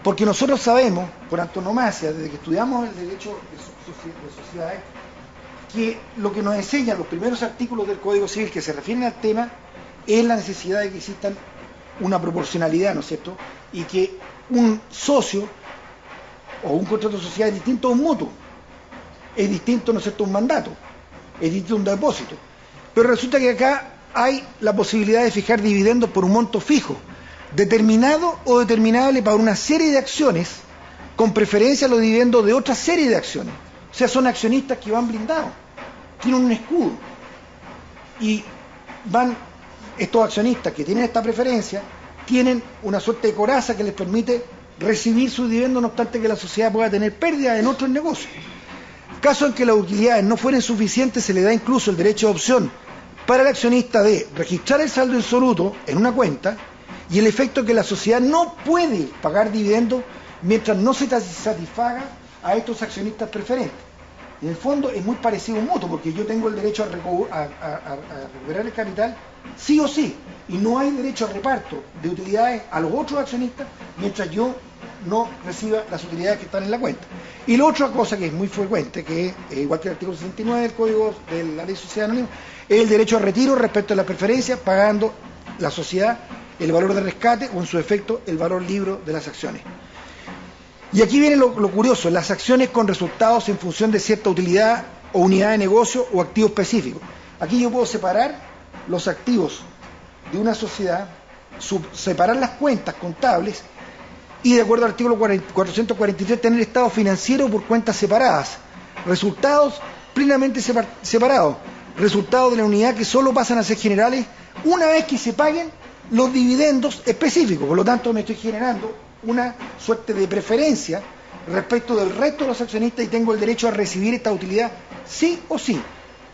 Porque nosotros sabemos, por antonomasia, desde que estudiamos el derecho de sociedades, que lo que nos enseñan los primeros artículos del Código Civil que se refieren al tema es la necesidad de que exista una proporcionalidad, ¿no es cierto? Y que un socio o un contrato de sociedad es distinto a un mutuo, es distinto, ¿no es cierto?, a un mandato, es distinto a un depósito. Pero resulta que acá hay la posibilidad de fijar dividendos por un monto fijo, determinado o determinable para una serie de acciones, con preferencia a los dividendos de otra serie de acciones. O sea, son accionistas que van blindados, tienen un escudo. Y van, estos accionistas que tienen esta preferencia, tienen una suerte de coraza que les permite recibir sus dividendos, no obstante que la sociedad pueda tener pérdidas en otros negocios. Caso en que las utilidades no fueren suficientes, se le da incluso el derecho de opción para el accionista de registrar el saldo insoluto en una cuenta, y el efecto es que la sociedad no puede pagar dividendos mientras no se satisfaga a estos accionistas preferentes. En el fondo es muy parecido a un mutuo, porque yo tengo el derecho a recuperar el capital sí o sí, y no hay derecho a reparto de utilidades a los otros accionistas mientras yo no reciba las utilidades que están en la cuenta. Y la otra cosa que es muy frecuente, que es igual que el artículo 69 del Código de la Ley de Sociedad Anónima, es el derecho a retiro respecto a la preferencia, pagando la sociedad el valor de rescate o en su efecto el valor libre de las acciones. Y aquí viene lo curioso, las acciones con resultados en función de cierta utilidad o unidad de negocio o activo específico. Aquí yo puedo separar los activos de una sociedad, separar las cuentas contables y de acuerdo al artículo 443 tener estado financiero por cuentas separadas, resultados plenamente separados, resultados de la unidad que solo pasan a ser generales una vez que se paguen los dividendos específicos. Por lo tanto me estoy generando una suerte de preferencia respecto del resto de los accionistas y tengo el derecho a recibir esta utilidad sí o sí,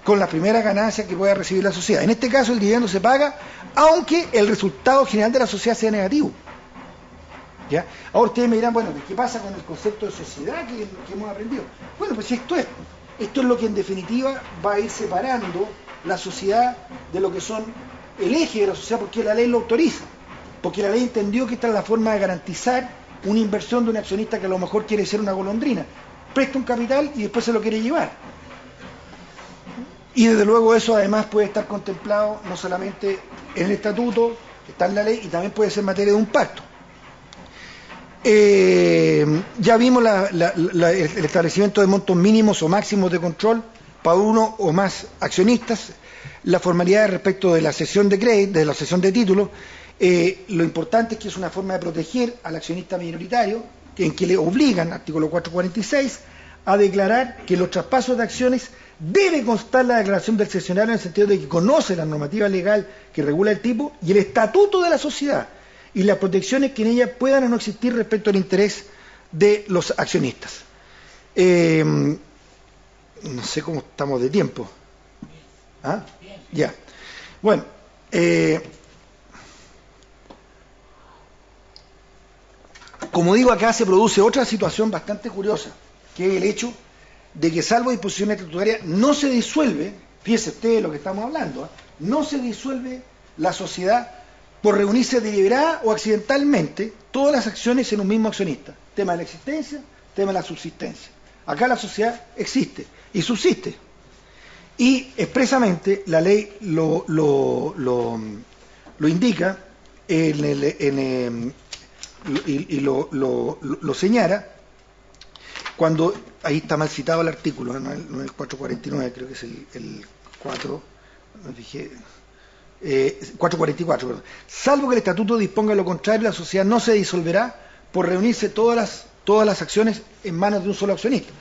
con las primeras ganancias que pueda recibir la sociedad. En este caso el dividendo se paga aunque el resultado general de la sociedad sea negativo. ¿Ya? Ahora ustedes me dirán, bueno, ¿qué pasa con el concepto de sociedad que hemos aprendido? Bueno, pues esto es lo que en definitiva va a ir separando la sociedad de lo que son el eje de la sociedad, porque la ley lo autoriza, porque la ley entendió que esta es la forma de garantizar una inversión de un accionista que a lo mejor quiere ser una golondrina, presta un capital y después se lo quiere llevar. Y desde luego eso además puede estar contemplado no solamente en el estatuto, está en la ley, y también puede ser materia de un pacto. Ya vimos el establecimiento de montos mínimos o máximos de control para uno o más accionistas, la formalidad respecto de la cesión de crédito, de la cesión de títulos. Lo importante es que es una forma de proteger al accionista minoritario, en que le obligan, artículo 446, a declarar que los traspasos de acciones debe constar la declaración del cesionario en el sentido de que conoce la normativa legal que regula el tipo y el estatuto de la sociedad y las protecciones que en ella puedan o no existir respecto al interés de los accionistas. No sé cómo estamos de tiempo. ¿Ah? Ya. Bueno, como digo, acá se produce otra situación bastante curiosa, que es el hecho de que salvo disposiciones estatutarias no se disuelve, fíjense ustedes lo que estamos hablando, no se disuelve la sociedad por reunirse deliberada o accidentalmente todas las acciones en un mismo accionista. Tema de la existencia, tema de la subsistencia. Acá la sociedad existe y subsiste. Y expresamente la ley lo indica y lo señala cuando, ahí está mal citado el artículo, no el 449, creo que es el 4, no dije, 444, perdón. Salvo que el estatuto disponga lo contrario, la sociedad no se disolverá por reunirse todas las acciones en manos de un solo accionista.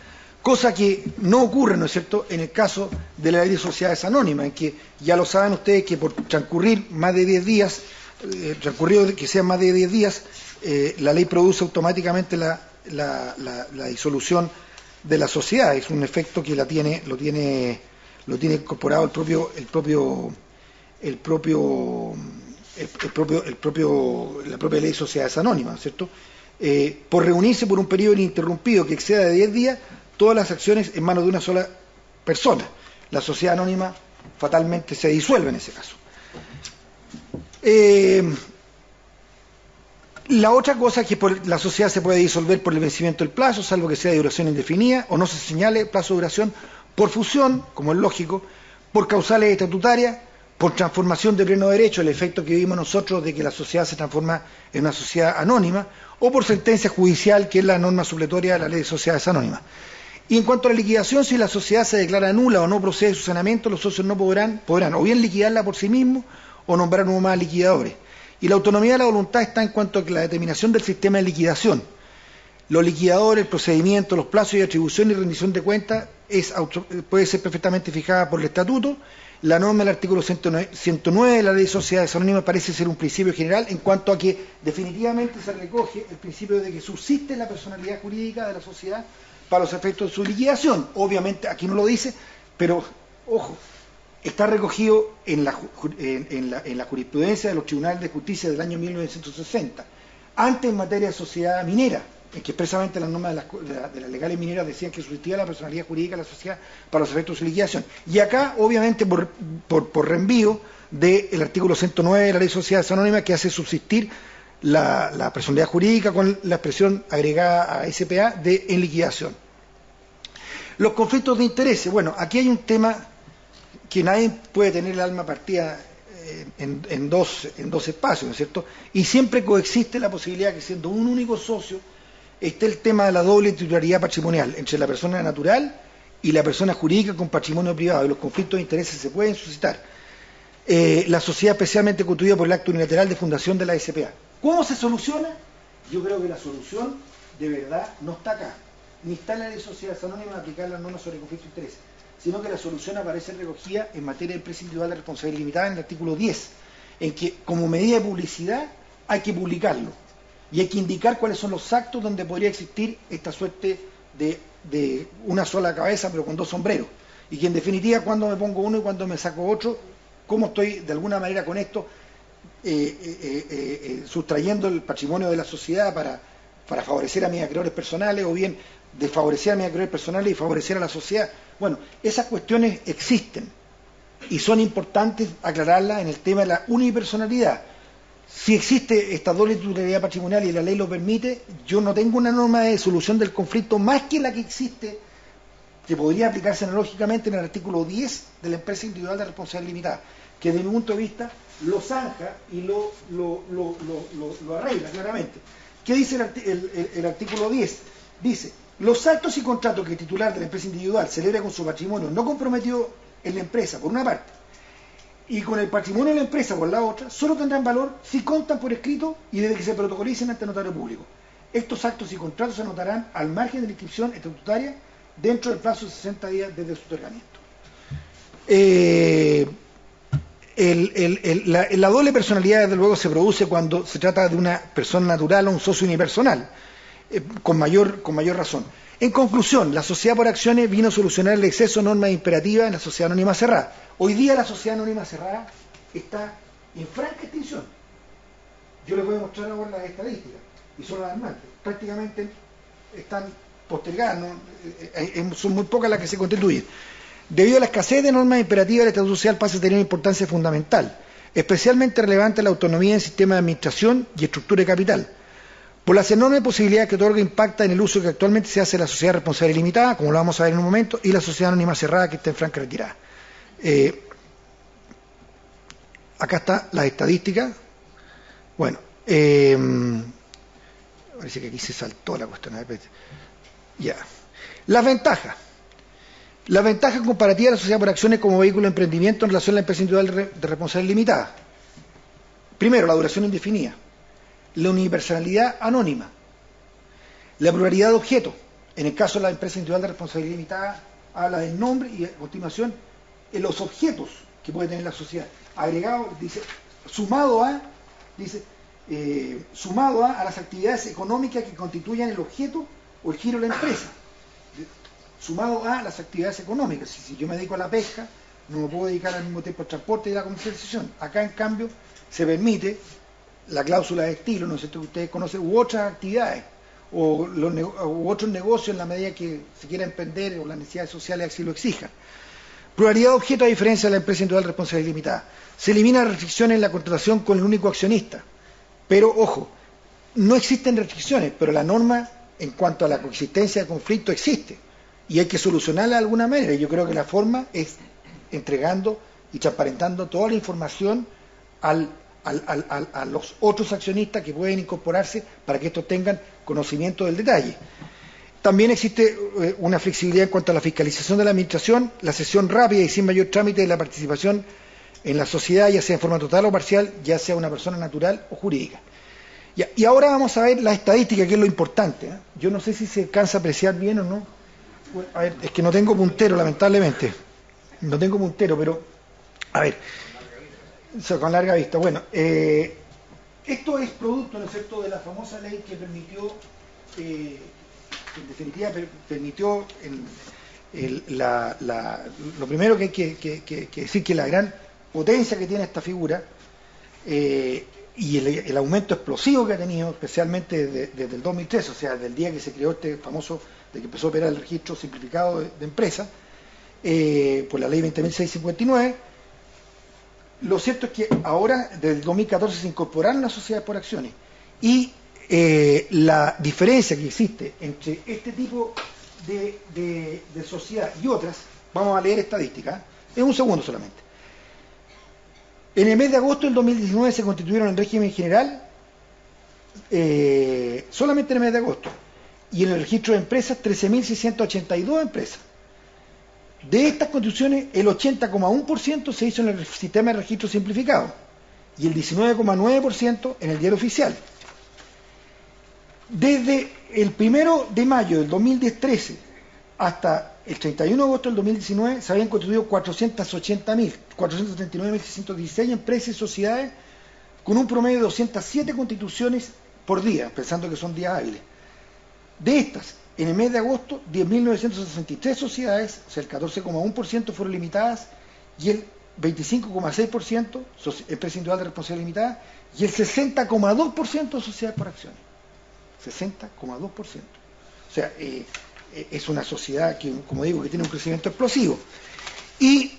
Cosa que no ocurre, ¿no es cierto?, en el caso de la ley de sociedades anónimas, en que ya lo saben ustedes que por transcurrir más de 10 días, transcurrido que sean más de 10 días, la ley produce automáticamente la disolución de la sociedad. Es un efecto que lo tiene incorporado la propia ley de sociedades anónimas, ¿cierto? Por reunirse por un periodo ininterrumpido que exceda de 10 días, todas las acciones en manos de una sola persona. La sociedad anónima fatalmente se disuelve en ese caso. La otra cosa es que la sociedad se puede disolver por el vencimiento del plazo, salvo que sea de duración indefinida, o no se señale plazo de duración, por fusión, como es lógico, por causales estatutarias, por transformación de pleno derecho, el efecto que vimos nosotros de que la sociedad se transforma en una sociedad anónima, o por sentencia judicial, que es la norma supletoria de la ley de sociedades anónimas. Y en cuanto a la liquidación, si la sociedad se declara nula o no procede su saneamiento, los socios no podrán o bien liquidarla por sí mismos o nombrar nuevos más liquidadores. Y la autonomía de la voluntad está en cuanto a que la determinación del sistema de liquidación, los liquidadores, el procedimiento, los plazos de atribución y rendición de cuentas puede ser perfectamente fijada por el estatuto. La norma del artículo 109 de la ley de sociedades anónimas parece ser un principio general en cuanto a que definitivamente se recoge el principio de que subsiste la personalidad jurídica de la sociedad para los efectos de su liquidación. Obviamente aquí no lo dice, pero ojo, está recogido en la jurisprudencia de los tribunales de justicia del año 1960, antes en materia de sociedad minera, en que expresamente las normas de las legales mineras decían que sustituía la personalidad jurídica de la sociedad para los efectos de su liquidación. Y acá, obviamente, por reenvío del artículo 109 de la Ley de Sociedades Anónimas, que hace subsistir la personalidad jurídica con la expresión agregada a SPA de en liquidación. Los conflictos de intereses. Bueno, aquí hay un tema que nadie puede tener el alma partida en dos espacios, ¿no es cierto? Y siempre coexiste la posibilidad que, siendo un único socio, esté el tema de la doble titularidad patrimonial entre la persona natural y la persona jurídica con patrimonio privado, y los conflictos de intereses se pueden suscitar. La sociedad especialmente constituida por el acto unilateral de fundación de la SPA. ¿Cómo se soluciona? Yo creo que la solución de verdad no está acá, ni está en la Ley de Sociedades Anónimas aplicar las normas sobre conflicto de intereses, sino que la solución aparece recogida en materia de empresa individual de responsabilidad limitada en el artículo 10, en que como medida de publicidad hay que publicarlo y hay que indicar cuáles son los actos donde podría existir esta suerte de una sola cabeza pero con dos sombreros, y que en definitiva cuando me pongo uno y cuando me saco otro, cómo estoy de alguna manera con esto sustrayendo el patrimonio de la sociedad para favorecer a mis acreedores personales, o bien desfavorecer a mis acreedores personales y favorecer a la sociedad. Bueno, esas cuestiones existen y son importantes aclararlas en el tema de la unipersonalidad. Si existe esta doble titularidad patrimonial y la ley lo permite, yo no tengo una norma de solución del conflicto más que la que existe, que podría aplicarse analógicamente en el artículo 10 de la empresa individual de responsabilidad limitada, que desde mi punto de vista lo zanja y lo arregla claramente. ¿Qué dice el artículo 10? Dice: los actos y contratos que el titular de la empresa individual celebre con su patrimonio no comprometido en la empresa, por una parte, y con el patrimonio de la empresa, por la otra, solo tendrán valor si constan por escrito y desde que se protocolicen ante notario público. Estos actos y contratos se anotarán al margen de la inscripción estatutaria dentro del plazo de 60 días desde su otorgamiento. La doble personalidad, desde luego, se produce cuando se trata de una persona natural o un socio unipersonal, con mayor razón. En conclusión, la sociedad por acciones vino a solucionar el exceso de normas imperativas en la sociedad anónima cerrada. Hoy día la sociedad anónima cerrada está en franca extinción. Yo les voy a mostrar ahora las estadísticas, y son alarmantes. Prácticamente están postergadas, ¿no? Son muy pocas las que se constituyen. Debido a la escasez de normas imperativas, el estatuto social pasa a tener una importancia fundamental, especialmente relevante la autonomía en sistema de administración y estructura de capital, por las enormes posibilidades que otorga impacta en el uso que actualmente se hace de la sociedad responsable limitada, como lo vamos a ver en un momento, y la sociedad anónima cerrada, que está en franca retirada. Acá está la estadística. Bueno, parece que aquí se saltó la cuestión. Ya. Las ventajas. Las ventajas comparativas de la sociedad por acciones como vehículo de emprendimiento en relación a la empresa individual de responsabilidad limitada. Primero, la duración indefinida. La universalidad anónima. La pluralidad de objetos. En el caso de la empresa individual de responsabilidad limitada, habla del nombre y a continuación en los objetos que puede tener la sociedad. Agregado, dice, sumado a las actividades económicas que constituyan el objeto o el giro de la empresa. Sumado a las actividades económicas. Si yo me dedico a la pesca, no me puedo dedicar al mismo tiempo al transporte y a la comercialización. Acá, en cambio, se permite la cláusula de estilo, no sé si ustedes conocen, u otras actividades, u otros negocios en la medida que se quiera emprender o las necesidades sociales así lo exijan. Pluralidad de objetos a diferencia de la empresa individual de responsabilidad limitada. Se elimina restricciones en la contratación con el único accionista. Pero, ojo, no existen restricciones, pero la norma en cuanto a la coexistencia de conflicto existe. Y hay que solucionarla de alguna manera. Yo creo que la forma es entregando y transparentando toda la información a los otros accionistas que pueden incorporarse para que estos tengan conocimiento del detalle. También existe una flexibilidad en cuanto a la fiscalización de la administración, la cesión rápida y sin mayor trámite de la participación en la sociedad, ya sea en forma total o parcial, ya sea una persona natural o jurídica. Y ahora vamos a ver la estadística, que es lo importante, ¿eh? Yo no sé si se alcanza a apreciar bien o no. Bueno, a ver, es que no tengo puntero, lamentablemente. No tengo puntero, pero... A ver, con larga vista. Bueno, esto es producto, ¿no es cierto?, de la famosa ley que permitió, en definitiva, permitió lo primero que hay que decir, que la gran potencia que tiene esta figura y el aumento explosivo que ha tenido, especialmente desde el 2013, o sea, desde el día que se creó este famoso, de que empezó a operar el registro simplificado de empresas, por la ley 20.659, lo cierto es que ahora, desde el 2014, se incorporaron las sociedades por acciones. Y la diferencia que existe entre este tipo de sociedad y otras, vamos a leer estadísticas, en un segundo solamente. En el mes de agosto del 2019 se constituyeron en régimen general, solamente en el mes de agosto, y en el registro de empresas 13.682 empresas. De estas constituciones, el 80,1% se hizo en el sistema de registro simplificado y el 19,9% en el diario oficial. Desde el 1 de mayo del 2013 hasta el 31 de agosto del 2019 se habían constituido 439.616 empresas y sociedades con un promedio de 207 constituciones por día, pensando que son días hábiles. De estas, en el mes de agosto, 10.963 sociedades, o sea, el 14,1% fueron limitadas y el 25,6% empresa individual de responsabilidad limitada y el 60,2% sociedades por acciones. 60,2%. O sea, es una sociedad que, como digo, que tiene un crecimiento explosivo. Y,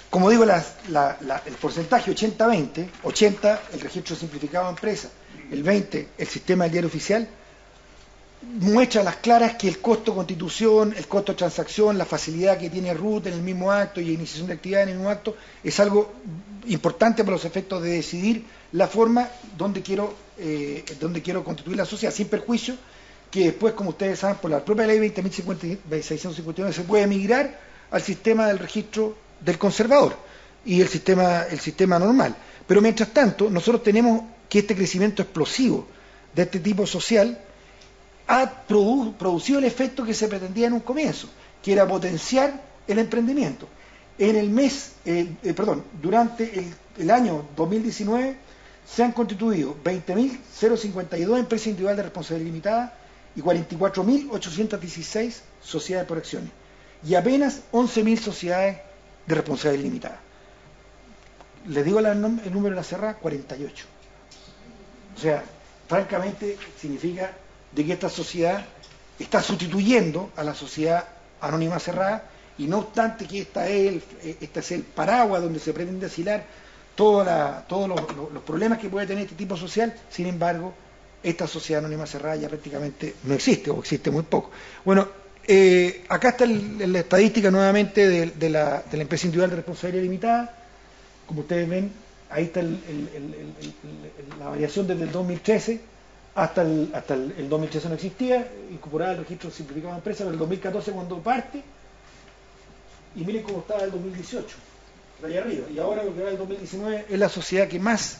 como digo, el porcentaje 80-20, 80 el registro simplificado de empresas, el 20 el sistema del diario oficial, muestra a las claras que el costo de constitución, el costo de transacción, la facilidad que tiene RUT en el mismo acto y iniciación de actividad en el mismo acto, es algo importante para los efectos de decidir la forma donde quiero constituir la sociedad, sin perjuicio que después, como ustedes saben, por la propia ley 20.659 se puede migrar al sistema del registro del conservador y el sistema normal. Pero mientras tanto, nosotros tenemos que este crecimiento explosivo de este tipo social ha producido el efecto que se pretendía en un comienzo, que era potenciar el emprendimiento. Durante el año 2019 se han constituido 20.052 empresas individuales de responsabilidad limitada y 44.816 sociedades por acciones y apenas 11.000 sociedades de responsabilidad limitada. Les digo el número de la cerrada, 48. O sea, francamente significa de que esta sociedad está sustituyendo a la sociedad anónima cerrada, y no obstante que este es el paraguas donde se pretende asilar todos los problemas que puede tener este tipo social. Sin embargo, esta sociedad anónima cerrada ya prácticamente no existe, o existe muy poco. Bueno, acá está la estadística nuevamente de la empresa individual de responsabilidad limitada. Como ustedes ven, ahí está la variación desde el 2013 hasta el 2013 no existía, incorporada el registro simplificado de empresas, pero el 2014 cuando parte, y miren cómo estaba el 2018, allá arriba, y ahora lo que va el 2019 es la sociedad que más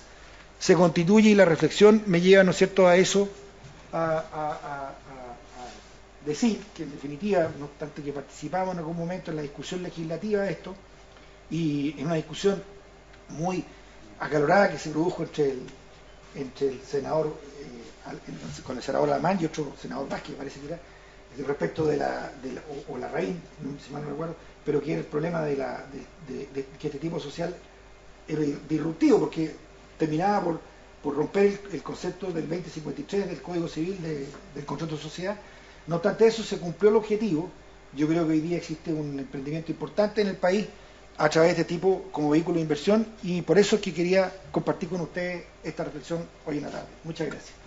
se constituye, y la reflexión me lleva, ¿no es cierto?, a eso, a decir que en definitiva, no obstante que participamos en algún momento en la discusión legislativa de esto, y en una discusión muy acalorada que se produjo entre el senador con el senador Alamán y otro senador Vázquez, parece que era, respecto de la raíz, si mal no recuerdo, pero que era el problema de que este tipo social era disruptivo, porque terminaba por romper el concepto del 2053 del Código Civil del contrato de sociedad. No obstante eso, se cumplió el objetivo. Yo creo que hoy día existe un emprendimiento importante en el país a través de este tipo como vehículo de inversión, y por eso es que quería compartir con ustedes esta reflexión hoy en la tarde. Muchas gracias.